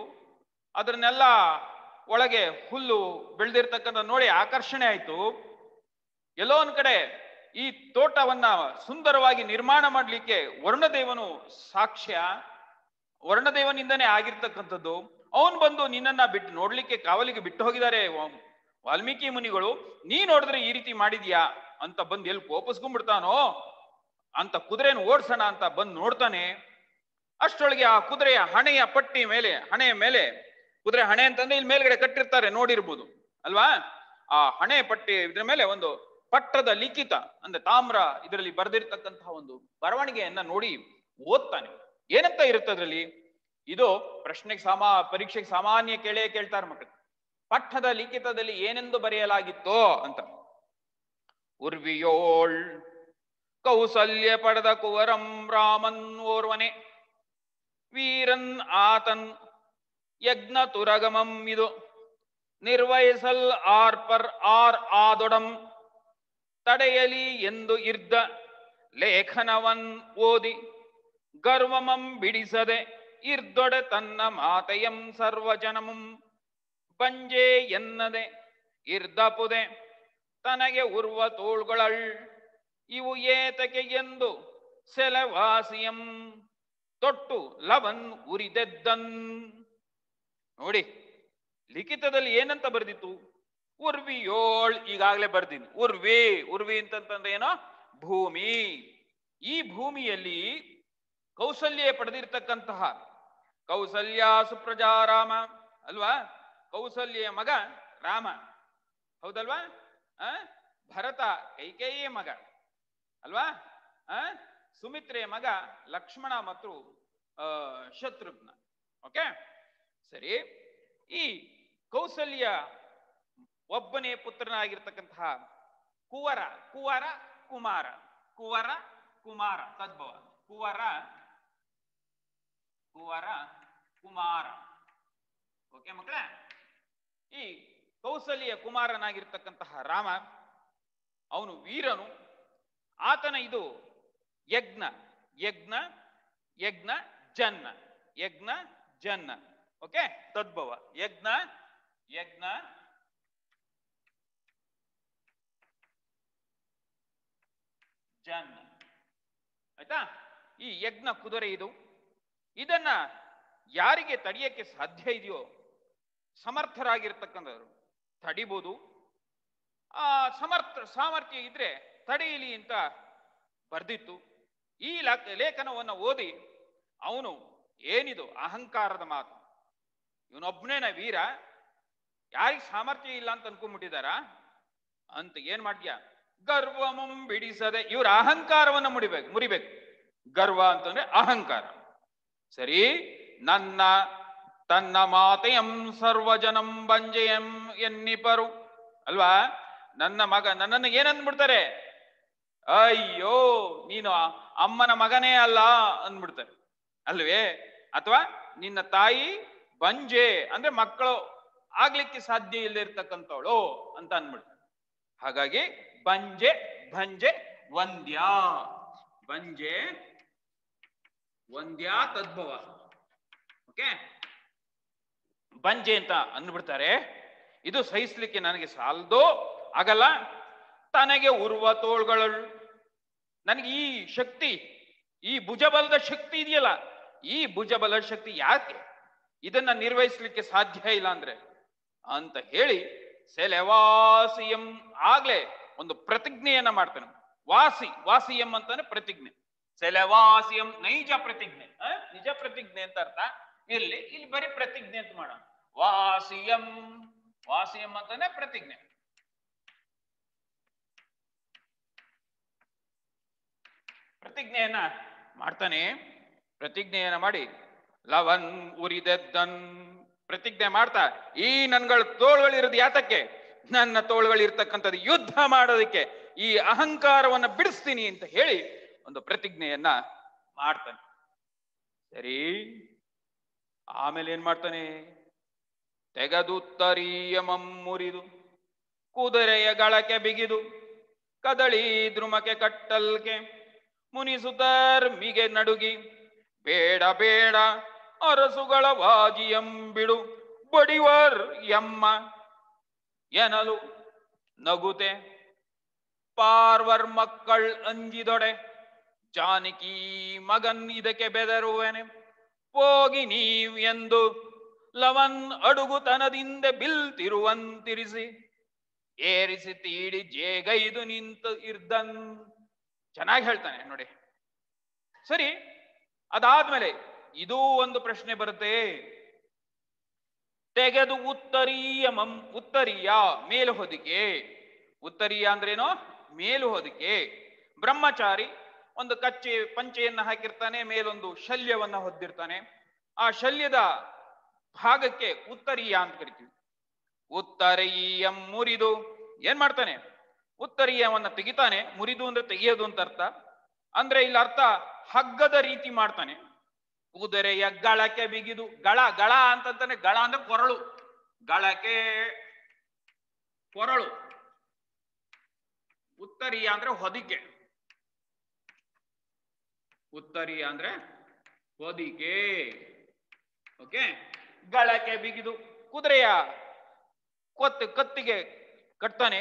ಅದನ್ನೆಲ್ಲ ಒಳಗೆ ಹುಲ್ಲು ಬೆಳೆದಿರ್ತಕ್ಕಂಥ ನೋಡಿ ಆಕರ್ಷಣೆ ಆಯ್ತು. ಎಲ್ಲೋ ಒಂದ್ ಕಡೆ ಈ ತೋಟವನ್ನ ಸುಂದರವಾಗಿ ನಿರ್ಮಾಣ ಮಾಡ್ಲಿಕ್ಕೆ ವರುಣದೇವನು ಸಾಕ್ಷ್ಯ, ವರುಣದೇವನಿಂದನೇ ಆಗಿರ್ತಕ್ಕಂಥದ್ದು. ಅವನು ಬಂದು ನಿನ್ನನ್ನ ಬಿಟ್ಟು ನೋಡ್ಲಿಕ್ಕೆ ಕಾವಲಿಗೆ ಬಿಟ್ಟು ಹೋಗಿದ್ದಾರೆ ವಾಲ್ಮೀಕಿ ಮುನಿಗಳು, ನೀ ನೋಡಿದ್ರೆ ಈ ರೀತಿ ಮಾಡಿದ್ಯಾ ಅಂತ ಬಂದು ಎಲ್ಲಿ ಕೋಪಿಸ್ಕೊಂಡ್ಬಿಡ್ತಾನೋ ಅಂತ ಕುದುರೆನ ಓಡ್ಸೋಣ ಅಂತ ಬಂದು ನೋಡ್ತಾನೆ. ಅಷ್ಟೊಳಗೆ ಆ ಕುದುರೆಯ ಹಣೆಯ ಪಟ್ಟಿ ಮೇಲೆ, ಹಣೆಯ ಮೇಲೆ, ಕುದುರೆ ಹಣೆ ಅಂತಂದ್ರೆ ಇಲ್ಲಿ ಮೇಲ್ಗಡೆ ಕಟ್ಟಿರ್ತಾರೆ ನೋಡಿರ್ಬೋದು ಅಲ್ವಾ, ಆ ಹಣೆ ಪಟ್ಟಿ ಇದ್ರ ಮೇಲೆ ಒಂದು ಪಟ್ಟದ ಲಿಖಿತ ಅಂದ್ರೆ ತಾಮ್ರ ಇದರಲ್ಲಿ ಬರೆದಿರ್ತಕ್ಕಂತಹ ಒಂದು ಬರವಣಿಗೆಯನ್ನ ನೋಡಿ ಓದ್ತಾನೆ. ಏನಂತ ಇರುತ್ತೆ ಅದ್ರಲ್ಲಿ? ಇದು ಪ್ರಶ್ನೆಗೆ ಪರೀಕ್ಷೆಗೆ ಸಾಮಾನ್ಯ ಕೇಳ್ತಾರೆ ಮಕ್ಕಳು. ಪಠ್ಯದ ಲಿಖಿತದಲ್ಲಿ ಏನೆಂದು ಬರೆಯಲಾಗಿತ್ತೋ ಅಂತ. ಉರ್ವಿಯೋಳ್ ಕೌಸಲ್ಯ ಪಡೆದ ಕುವರಂ ರಾಮನ್ ಓರ್ವನೆ ವೀರನ್ ಆತನ್ ಯಜ್ಞ ತುರಗಮಂ ಇದು ನಿರ್ವಹಿಸಲ್ ಆದೊಡಂ ತಡೆಯಲಿ ಎಂದು ಇರ್ದ ಲೇಖನವನ್ ಓದಿ ಗರ್ವಮಂ ಬಿಡಿಸದೆ ಇರ್ದೊಡೆ ತನ್ನ ಮಾತೆಯಂ ಸರ್ವಜನಮಂ ಬಂಜೆ ಎನ್ನದೆ ಇರ್ದಪುದೆ ತನಗೆ ಉರ್ವ ತೋಳ್ಗಳಳ್ ಇವು ಏತಕೆ ಎಂದು ಸೆಲವಾಸಿಯಂ ತೊಟ್ಟು ಲವನ್ ಉರಿದೆದ್ದನ್. ನೋಡಿ, ಲಿಖಿತದಲ್ಲಿ ಏನಂತ ಬರ್ದಿತ್ತು? ಉರ್ವಿಯೋಳ್. ಈಗಾಗಲೇ ಬರ್ದೀನಿ. ಉರ್ವಿ ಅಂತಂದ್ರೆ ಏನೋ ಭೂಮಿ. ಈ ಭೂಮಿಯಲ್ಲಿ ಕೌಸಲ್ಯ ಪಡೆದಿರ್ತಕ್ಕಂತಹ ಕೌಸಲ್ಯ ಸುಪ್ರಜಾ ರಾಮ ಅಲ್ವಾ? ಕೌಸಲ್ಯ ಮಗ ರಾಮ, ಹೌದಲ್ವಾ? ಭರತ ಕೈಕೇಯಿಯ ಮಗ ಅಲ್ವಾ? ಸುಮಿತ್ರೆಯ ಮಗ ಲಕ್ಷ್ಮಣ ಮತ್ತು ಶತ್ರುಘ್ನ. ಓಕೆ, ಸರಿ. ಈ ಕೌಸಲ್ಯ ಒಬ್ಬನೇ ಪುತ್ರನಾಗಿರ್ತಕ್ಕಂತಹ ಕುವರ ಕುಮಾರ ತದ್ಭವ ಕುವರ ಕುಮಾರ. ಓಕೆ ಮಕ್ಕಳೇ, ಈ ಕೌಸಲ್ಯ ಕುಮಾರನಾಗಿರ್ತಕ್ಕಂತಹ ರಾಮ ಅವನು ವೀರನು. ಆತನ ಇದು ಯಜ್ಞ ಜನ್ನ. ಓಕೆ, ತದ್ಭವ ಯಜ್ಞ ಜನ್ನ. ಆಯ್ತಾ? ಈ ಯಜ್ಞ ಕುದುರೆ ಇದು. ಇದನ್ನ ಯಾರಿಗೆ ತಡೆಯಕ್ಕೆ ಸಾಧ್ಯ ಇದೆಯೋ ಸಮರ್ಥರಾಗಿರ್ತಕ್ಕಂಥವ್ರು ತಡಿಬಹುದು. ಆ ಸಾಮರ್ಥ್ಯ ಇದ್ರೆ ತಡೆಯಲಿ ಅಂತ ಬರ್ದಿತ್ತು. ಈ ಲೇಖನವನ್ನು ಓದಿ ಅವನು ಏನಿದು ಅಹಂಕಾರದ ಮಾತು, ಇವನೊಬ್ಬನೇನ ವೀರ, ಯಾರಿಗೆ ಸಾಮರ್ಥ್ಯ ಇಲ್ಲ ಅಂತ ಅನ್ಕೊಂಡ್ಬಿಟ್ಟಿದಾರ ಅಂತ ಏನ್ ಮಾಡ್ತೀಯ? ಗರ್ವಮಂ ಬಿಡಿಸದೆ ಇವರ ಅಹಂಕಾರವನ್ನ ಮುರಿಬೇಕು. ಗರ್ವ ಅಂತಂದ್ರೆ ಅಹಂಕಾರ. ಸರಿ, ತನ್ನ ಮಾತೆಯಂ ಸರ್ವಜನಂ ಬಂಜೆಯಂ ಎನ್ನಿಪರು ಅಲ್ವಾ? ನನ್ನನ್ನು ಏನಂದ್ಬಿಡ್ತಾರೆ? ಅಯ್ಯೋ, ನೀನು ಅಮ್ಮನ ಮಗನೇ ಅಲ್ಲ ಅಂದ್ಬಿಡ್ತಾರೆ ಅಲ್ವೇ? ಅಥವಾ ನಿನ್ನ ತಾಯಿ ಬಂಜೆ ಅಂದ್ರೆ ಮಕ್ಕಳು ಆಗ್ಲಿಕ್ಕೆ ಸಾಧ್ಯ ಇಲ್ಲದಿರ್ತಕ್ಕಂಥವಳು ಅಂತ ಅಂದ್ಬಿಡ್ತಾರೆ. ಹಾಗಾಗಿ ಬಂಜೆ ವಂದ್ಯ ತದ್ಭವ. ಓಕೆ, ಬಂಜೆ ಅಂತ ಅಂದ್ಬಿಡ್ತಾರೆ. ಇದು ಸಹಿಸ್ಲಿಕ್ಕೆ ನನಗೆ ಸಾಲದೋ ಆಗಲ್ಲ. ತನಗೆ ಉರುವ ತೋಳ್ಗಳು, ನನಗೆ ಈ ಶಕ್ತಿ, ಈ ಭುಜಬಲದ ಶಕ್ತಿ ಇದೆಯಲ್ಲ, ಈ ಭುಜಬಲದ ಶಕ್ತಿ ಯಾಕೆ ಇದನ್ನ ನಿರ್ವಹಿಸ್ಲಿಕ್ಕೆ ಸಾಧ್ಯ ಇಲ್ಲ ಅಂದ್ರೆ ಅಂತ ಹೇಳಿ ಸೆಲೆವಾಸಿಯಂ ಆಗ್ಲೇ ಒಂದು ಪ್ರತಿಜ್ಞೆಯನ್ನ ಮಾಡ್ತಾನೆ. ವಾಸಿಯಂ ಅಂತಾನೆ ಪ್ರತಿಜ್ಞೆ. ಸೆಲೆವಾಸಿಯಂ ನೈಜ ಪ್ರತಿಜ್ಞೆ, ನಿಜ ಪ್ರತಿಜ್ಞೆ ಅಂತ ಅರ್ಥ. ಇಲ್ಲಿ ಬರೀ ಪ್ರತಿಜ್ಞೆ ಅಂತ ಮಾಡೋಣ. ವಾಸಿಯಂ ಅಂತಾನೆ ಪ್ರತಿಜ್ಞೆ. ಪ್ರತಿಜ್ಞೆಯನ್ನ ಮಾಡ್ತಾನೆ. ಪ್ರತಿಜ್ಞೆಯನ್ನ ಮಾಡಿ ಲವನ್ ಉರಿದೆದ್ದನ್ ಪ್ರತಿಜ್ಞೆ ಮಾಡ್ತಾ, ಈ ನನ್ಗಳ ತೋಳುಗಳಿರೋದು ಯಾತಕ್ಕೆ? ನನ್ನ ತೋಳುಗಳಿರ್ತಕ್ಕಂಥದ್ದು ಯುದ್ಧ ಮಾಡೋದಕ್ಕೆ, ಈ ಅಹಂಕಾರವನ್ನ ಬಿಡಿಸ್ತೀನಿ ಅಂತ ಹೇಳಿ ಒಂದು ಪ್ರತಿಜ್ಞೆಯನ್ನ ಮಾಡ್ತಾನೆ. ಸರಿ, ಆಮೇಲೆ ಏನ್ ಮಾಡ್ತಾನೆ? ತೆಗೆದುತ್ತರೀಯಮಂ ಮುರಿದು ಕುದುರೆಯ ಗಳಕ್ಕೆ ಬಿಗಿದು ಕದಳಿ ದ್ರುಮಕ್ಕೆ ಕಟ್ಟಲ್ಕೆ ಮುನಿಸುತ್ತರ್ಮಿಗೆ ನಡುಗಿ ಬೇಡ ಅರಸುಗಳ ವಾಜಿಯಂ ಬಿಡು ಬಡಿವರ್ ಎಮ್ಮ ಎನಲು ನಗುತೆ ಪಾರ್ವರ್ ಮಕ್ಕಳ್ ಅಂಜಿದೊಡೆ ಜಾನಕಿ ಮಗನ್ ಇದಕ್ಕೆ ಬೆದರುವೆನೆ ಹೋಗಿ ನೀವ್ ಎಂದು ಲವನ್ ಅಡುಗುತನದಿಂದ ಬಿಲ್ತಿರುವಂತಿರಿಸಿ ಏರಿಸಿ ತೀಡಿ ಜೇಗೈದು ನಿಂತು ಇರ್ದನ್. ಚೆನ್ನಾಗಿ ಹೇಳ್ತಾನೆ ನೋಡಿ. ಸರಿ, ಅದಾದ್ಮೇಲೆ ಇದೂ ಒಂದು ಪ್ರಶ್ನೆ ಬರುತ್ತೆ. ತೆಗೆದು ಉತ್ತರೀಯ ಮೇಲು ಹೊದಿಕೆ. ಉತ್ತರೀಯ ಅಂದ್ರೇನೋ ಮೇಲು ಹೊದಿಕೆ. ಬ್ರಹ್ಮಚಾರಿ ಒಂದು ಪಂಚೆಯನ್ನ ಹಾಕಿರ್ತಾನೆ, ಮೇಲೊಂದು ಶಲ್ಯವನ್ನ ಹೊದ್ದಿರ್ತಾನೆ. ಆ ಶಲ್ಯದ ಭಾಗಕ್ಕೆ ಉತ್ತರೀಯ ಅಂತ ಕರಿತೀವಿ. ಉತ್ತರೀಯ ಮುರಿದು ಏನ್ ಮಾಡ್ತಾನೆ? ಉತ್ತರೀಯವನ್ನ ತೆಗಿತಾನೆ. ಮುರಿದು ಅಂದ್ರೆ ತೆಗೆಯೋದು ಅಂತ ಅರ್ಥ. ಅಂದ್ರೆ ಇಲ್ಲಿ ಅರ್ಥ ಹಗ್ಗದ ರೀತಿ ಮಾಡ್ತಾನೆ. ಕುದುರೆಯ ಗಳಕ್ಕೆ ಬಿಗಿದು, ಗಳ ಗಳ ಅಂತಂತಾನೆ. ಗಳ ಅಂದ್ರೆ ಕೊರಳು, ಗಳಕ್ಕೆ ಕೊರಳು. ಉತ್ತರೀಯ ಅಂದ್ರೆ ಹೊದಿಕೆ. ಉತ್ತರೀಯ ಅಂದ್ರೆ ಹೊದಿಕೆ. ಓಕೆ. ಗಳಕ್ಕೆ ಬಿಗಿದು ಕುದುರೆಯ ಕತ್ತಿಗೆ ಕಟ್ತಾನೆ.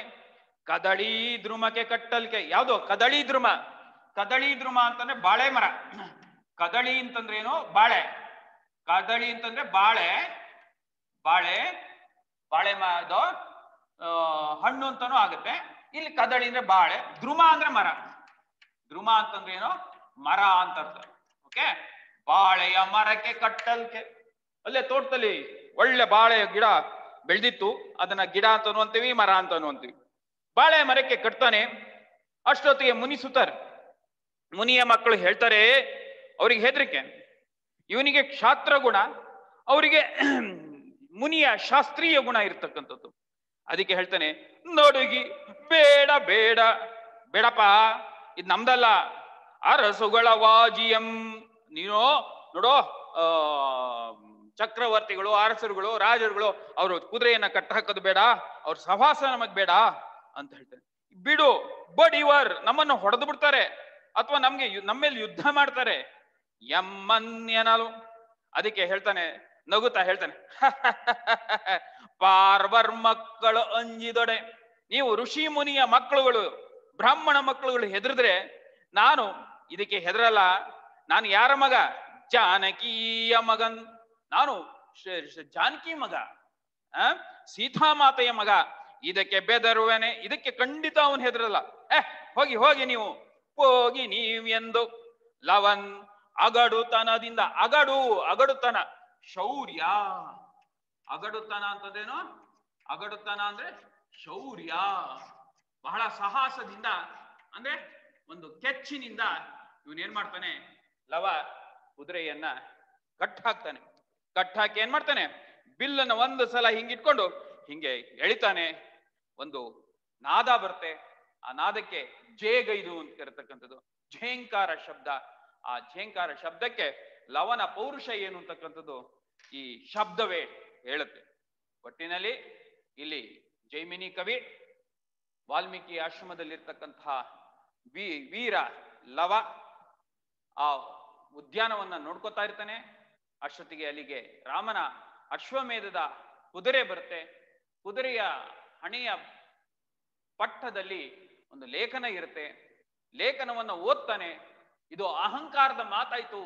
ಕದಳಿ ದ್ರುಮಕ್ಕೆ ಕಟ್ಟಲ್ಕೆ. ಯಾವುದು? ಕದಳಿ ದ್ರುಮ. ಕದಳಿ ದ್ರುಮ ಅಂತಂದ್ರೆ ಬಾಳೆ ಮರ. ಕದಳಿ ಅಂತಂದ್ರೆ ಏನು? ಬಾಳೆ. ಕದಳಿ ಅಂತಂದ್ರೆ ಬಾಳೆ. ಬಾಳೆ ಬಾಳೆ ಅದು ಹಣ್ಣು ಅಂತಾನು ಆಗುತ್ತೆ. ಇಲ್ಲಿ ಕದಳಿ ಅಂದ್ರೆ ಬಾಳೆ, ದ್ರುಮ ಅಂದ್ರೆ ಮರ. ದ್ರುಮ ಅಂತಂದ್ರೆ ಏನು? ಮರ ಅಂತ ಅರ್ಥ. ಓಕೆ. ಬಾಳೆಯ ಮರಕ್ಕೆ ಕಟ್ಟಲ್ಕೆ. ಅಲ್ಲೇ ತೋಟದಲ್ಲಿ ಒಳ್ಳೆ ಬಾಳೆ ಗಿಡ ಬೆಳೆದಿತ್ತು, ಅದನ್ನ ಗಿಡ ಅಂತಾನು ಅಂತೀವಿ, ಮರ ಅಂತಾನು ಅಂತೀವಿ. ಬಾಳೆ ಮರಕ್ಕೆ ಕಟ್ತಾನೆ. ಅಷ್ಟೊತ್ತಿಗೆ ಮುನಿ ಸುತ್ತಾರೆ. ಮುನಿಯ ಮಕ್ಕಳು ಹೇಳ್ತಾರೆ, ಅವರಿಗೆ ಹೆದರಿಕೆ. ಇವನಿಗೆ ಕ್ಷಾತ್ರ ಗುಣ, ಅವರಿಗೆ ಮುನಿಯ ಶಾಸ್ತ್ರೀಯ ಗುಣ ಇರ್ತಕ್ಕಂಥದ್ದು. ಅದಕ್ಕೆ ಹೇಳ್ತಾನೆ, ನಡುಗಿ ಬೇಡ ಬೇಡ ಬೇಡಪ್ಪ, ಇದು ನಮ್ದಲ್ಲ. ಅರಸುಗಳ ವಾಜಿಯಂ. ನೀನು ನೋಡೋ, ಚಕ್ರವರ್ತಿಗಳು, ಅರಸರುಗಳು, ರಾಜರುಗಳು ಅವರು ಕುದುರೆಯನ್ನ ಕಟ್ಟ ಹಾಕೋದು ಬೇಡ, ಅವ್ರ ಸಹವಾಸ ನಮಗ್ ಬೇಡ ಅಂತ ಹೇಳ್ತಾರೆ. ಬಿಡು, ಬಡಿವರ್, ನಮ್ಮನ್ನು ಹೊಡೆದು ಬಿಡ್ತಾರೆ ಅಥವಾ ನಮ್ಮೇಲೆ ಯುದ್ಧ ಮಾಡ್ತಾರೆ. ಎಮ್ಮನ್ಯನಲು. ಅದಕ್ಕೆ ಹೇಳ್ತಾನೆ, ನಗುತ್ತಾ ಹೇಳ್ತಾನೆ, ಪಾರ್ವರ್ ಮಕ್ಕಳು ಅಂಜಿದೊಡೆ. ನೀವು ಋಷಿ ಮುನಿಯ ಮಕ್ಕಳುಗಳು, ಬ್ರಾಹ್ಮಣ ಮಕ್ಕಳುಗಳು ಹೆದರಿದ್ರೆ ನಾನು ಇದಕ್ಕೆ ಹೆದರಲ್ಲ. ನಾನು ಯಾರ ಮಗ? ಜಾನಕಿಯ ಮಗನ್. ನಾನು ಜಾನಕಿ ಮಗ, ಸೀತಾಮಾತೆಯ ಮಗ. ಇದಕ್ಕೆ ಬೆದರುವೆನೆ. ಇದಕ್ಕೆ ಖಂಡಿತ ಅವನು ಹೆದರಲ್ಲ. ಹೋಗಿ ಹೋಗಿ ನೀವು ಹೋಗಿ ನೀವೆಂದು ಲವನ್ ಅಗಡುತನದಿಂದ. ಅಗಡುತನ ಶೌರ್ಯ. ಅಗಡುತನ ಅಂತಂದೇನು? ಅಗಡುತನ ಅಂದ್ರೆ ಶೌರ್ಯ. ಬಹಳ ಸಾಹಸದಿಂದ, ಅಂದ್ರೆ ಒಂದು ಕೆಚ್ಚಿನಿಂದ ಇವನೇನ್ ಮಾಡ್ತಾನೆ? ಲವ ಕುದುರೆಯನ್ನ ಕಟ್ಟಾಕ್ತಾನೆ. ಕಟ್ಟಾಕಿ ಏನ್ ಮಾಡ್ತಾನೆ? ಬಿಲ್ಲನ್ನು ಒಂದು ಸಲ ಹಿಂಗಿಟ್ಕೊಂಡು ಹಿಂಗೆ ಎಳಿತಾನೆ. ಒಂದು ನಾದ ಬರುತ್ತೆ. ಆ ನಾದಕ್ಕೆ ಜೇಗೈದು ಅಂತ ಕರೀತಕ್ಕಂಥದ್ದು ಝೇಂಕಾರ ಶಬ್ದ. ಆ ಝೇಂಕಾರ ಶಬ್ದಕ್ಕೆ ಲವನ ಪೌರುಷ ಏನು ಅಂತಕ್ಕಂಥದ್ದು ಈ ಶಬ್ದವೇ ಹೇಳುತ್ತೆ. ಒಟ್ಟಿನಲ್ಲಿ ಇಲ್ಲಿ ಜೈಮಿನಿ ಕವಿ ವಾಲ್ಮೀಕಿ ಆಶ್ರಮದಲ್ಲಿರ್ತಕ್ಕಂತಹ ವೀರ ಲವ ಆ ಉದ್ಯಾನವನ್ನ ನೋಡ್ಕೋತಾ ಇರ್ತಾನೆ. ಅಷ್ಟೊತ್ತಿಗೆ ಅಲ್ಲಿಗೆ ರಾಮನ ಅಶ್ವಮೇಧದ ಕುದುರೆ ಬರುತ್ತೆ. ಕುದುರೆಯ ಹಣೆಯ ಪಟ್ಟದಲ್ಲಿ ಒಂದು ಲೇಖನ ಇರುತ್ತೆ. ಲೇಖನವನ್ನ ಓದ್ತಾನೆ. ಇದು ಅಹಂಕಾರದ ಮಾತಾಯ್ತು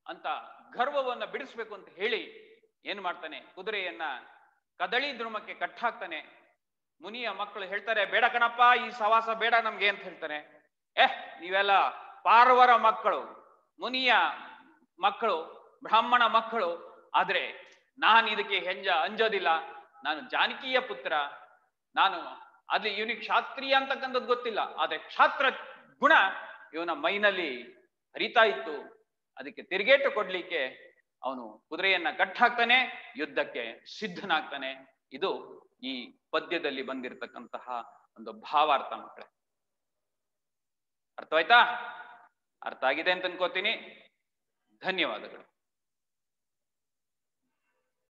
ಅಂತ ಗರ್ವವನ್ನ ಬಿಡಿಸ್ಬೇಕು ಅಂತ ಹೇಳಿ ಏನ್ ಮಾಡ್ತಾನೆ? ಕುದುರೆಯನ್ನ ಕದಳಿ ದ್ರುಮಕ್ಕೆ ಕಟ್ಟಾಕ್ತಾನೆ. ಮುನಿಯ ಮಕ್ಕಳು ಹೇಳ್ತಾರೆ, ಬೇಡ ಕಣಪ್ಪ, ಈ ಸವಾಸ ಬೇಡ ನಮ್ಗೆ ಅಂತ ಹೇಳ್ತಾನೆ. ನೀವೆಲ್ಲ ಪಾರ್ವರ ಮಕ್ಕಳು, ಮುನಿಯ ಮಕ್ಕಳು, ಬ್ರಾಹ್ಮಣ ಮಕ್ಕಳು. ಆದ್ರೆ ನಾನು ಇದಕ್ಕೆ ಅಂಜೋದಿಲ್ಲ. ನಾನು ಜಾನಕಿಯ ಪುತ್ರ. ನಾನು ಅಲ್ಲಿ ಇವನಿಗೆ ಕ್ಷಾತ್ರಿಯ ಅಂತಕ್ಕಂಥದ್ದು ಗೊತ್ತಿಲ್ಲ, ಆದ್ರೆ ಕ್ಷಾತ್ರ ಗುಣ ಇವನ ಮೈನಲ್ಲಿ ಹರಿತಾ ಇತ್ತು. ಅದಕ್ಕೆ ತಿರುಗೇಟು ಕೊಡ್ಲಿಕ್ಕೆ ಅವನು ಕುದುರೆಯನ್ನ ಕಟ್ಟಾಕ್ತಾನೆ, ಯುದ್ಧಕ್ಕೆ ಸಿದ್ಧನಾಗ್ತಾನೆ. ಇದು ಈ ಪದ್ಯದಲ್ಲಿ ಬಂದಿರತಕ್ಕಂತಹ ಒಂದು ಭಾವಾರ್ಥ. ಮಕ್ಕಳೇ, ಅರ್ಥವಾಯ್ತಾ? ಅರ್ಥ ಆಗಿದೆ ಅಂತ ಅನ್ಕೋತೀನಿ. ಧನ್ಯವಾದಗಳು.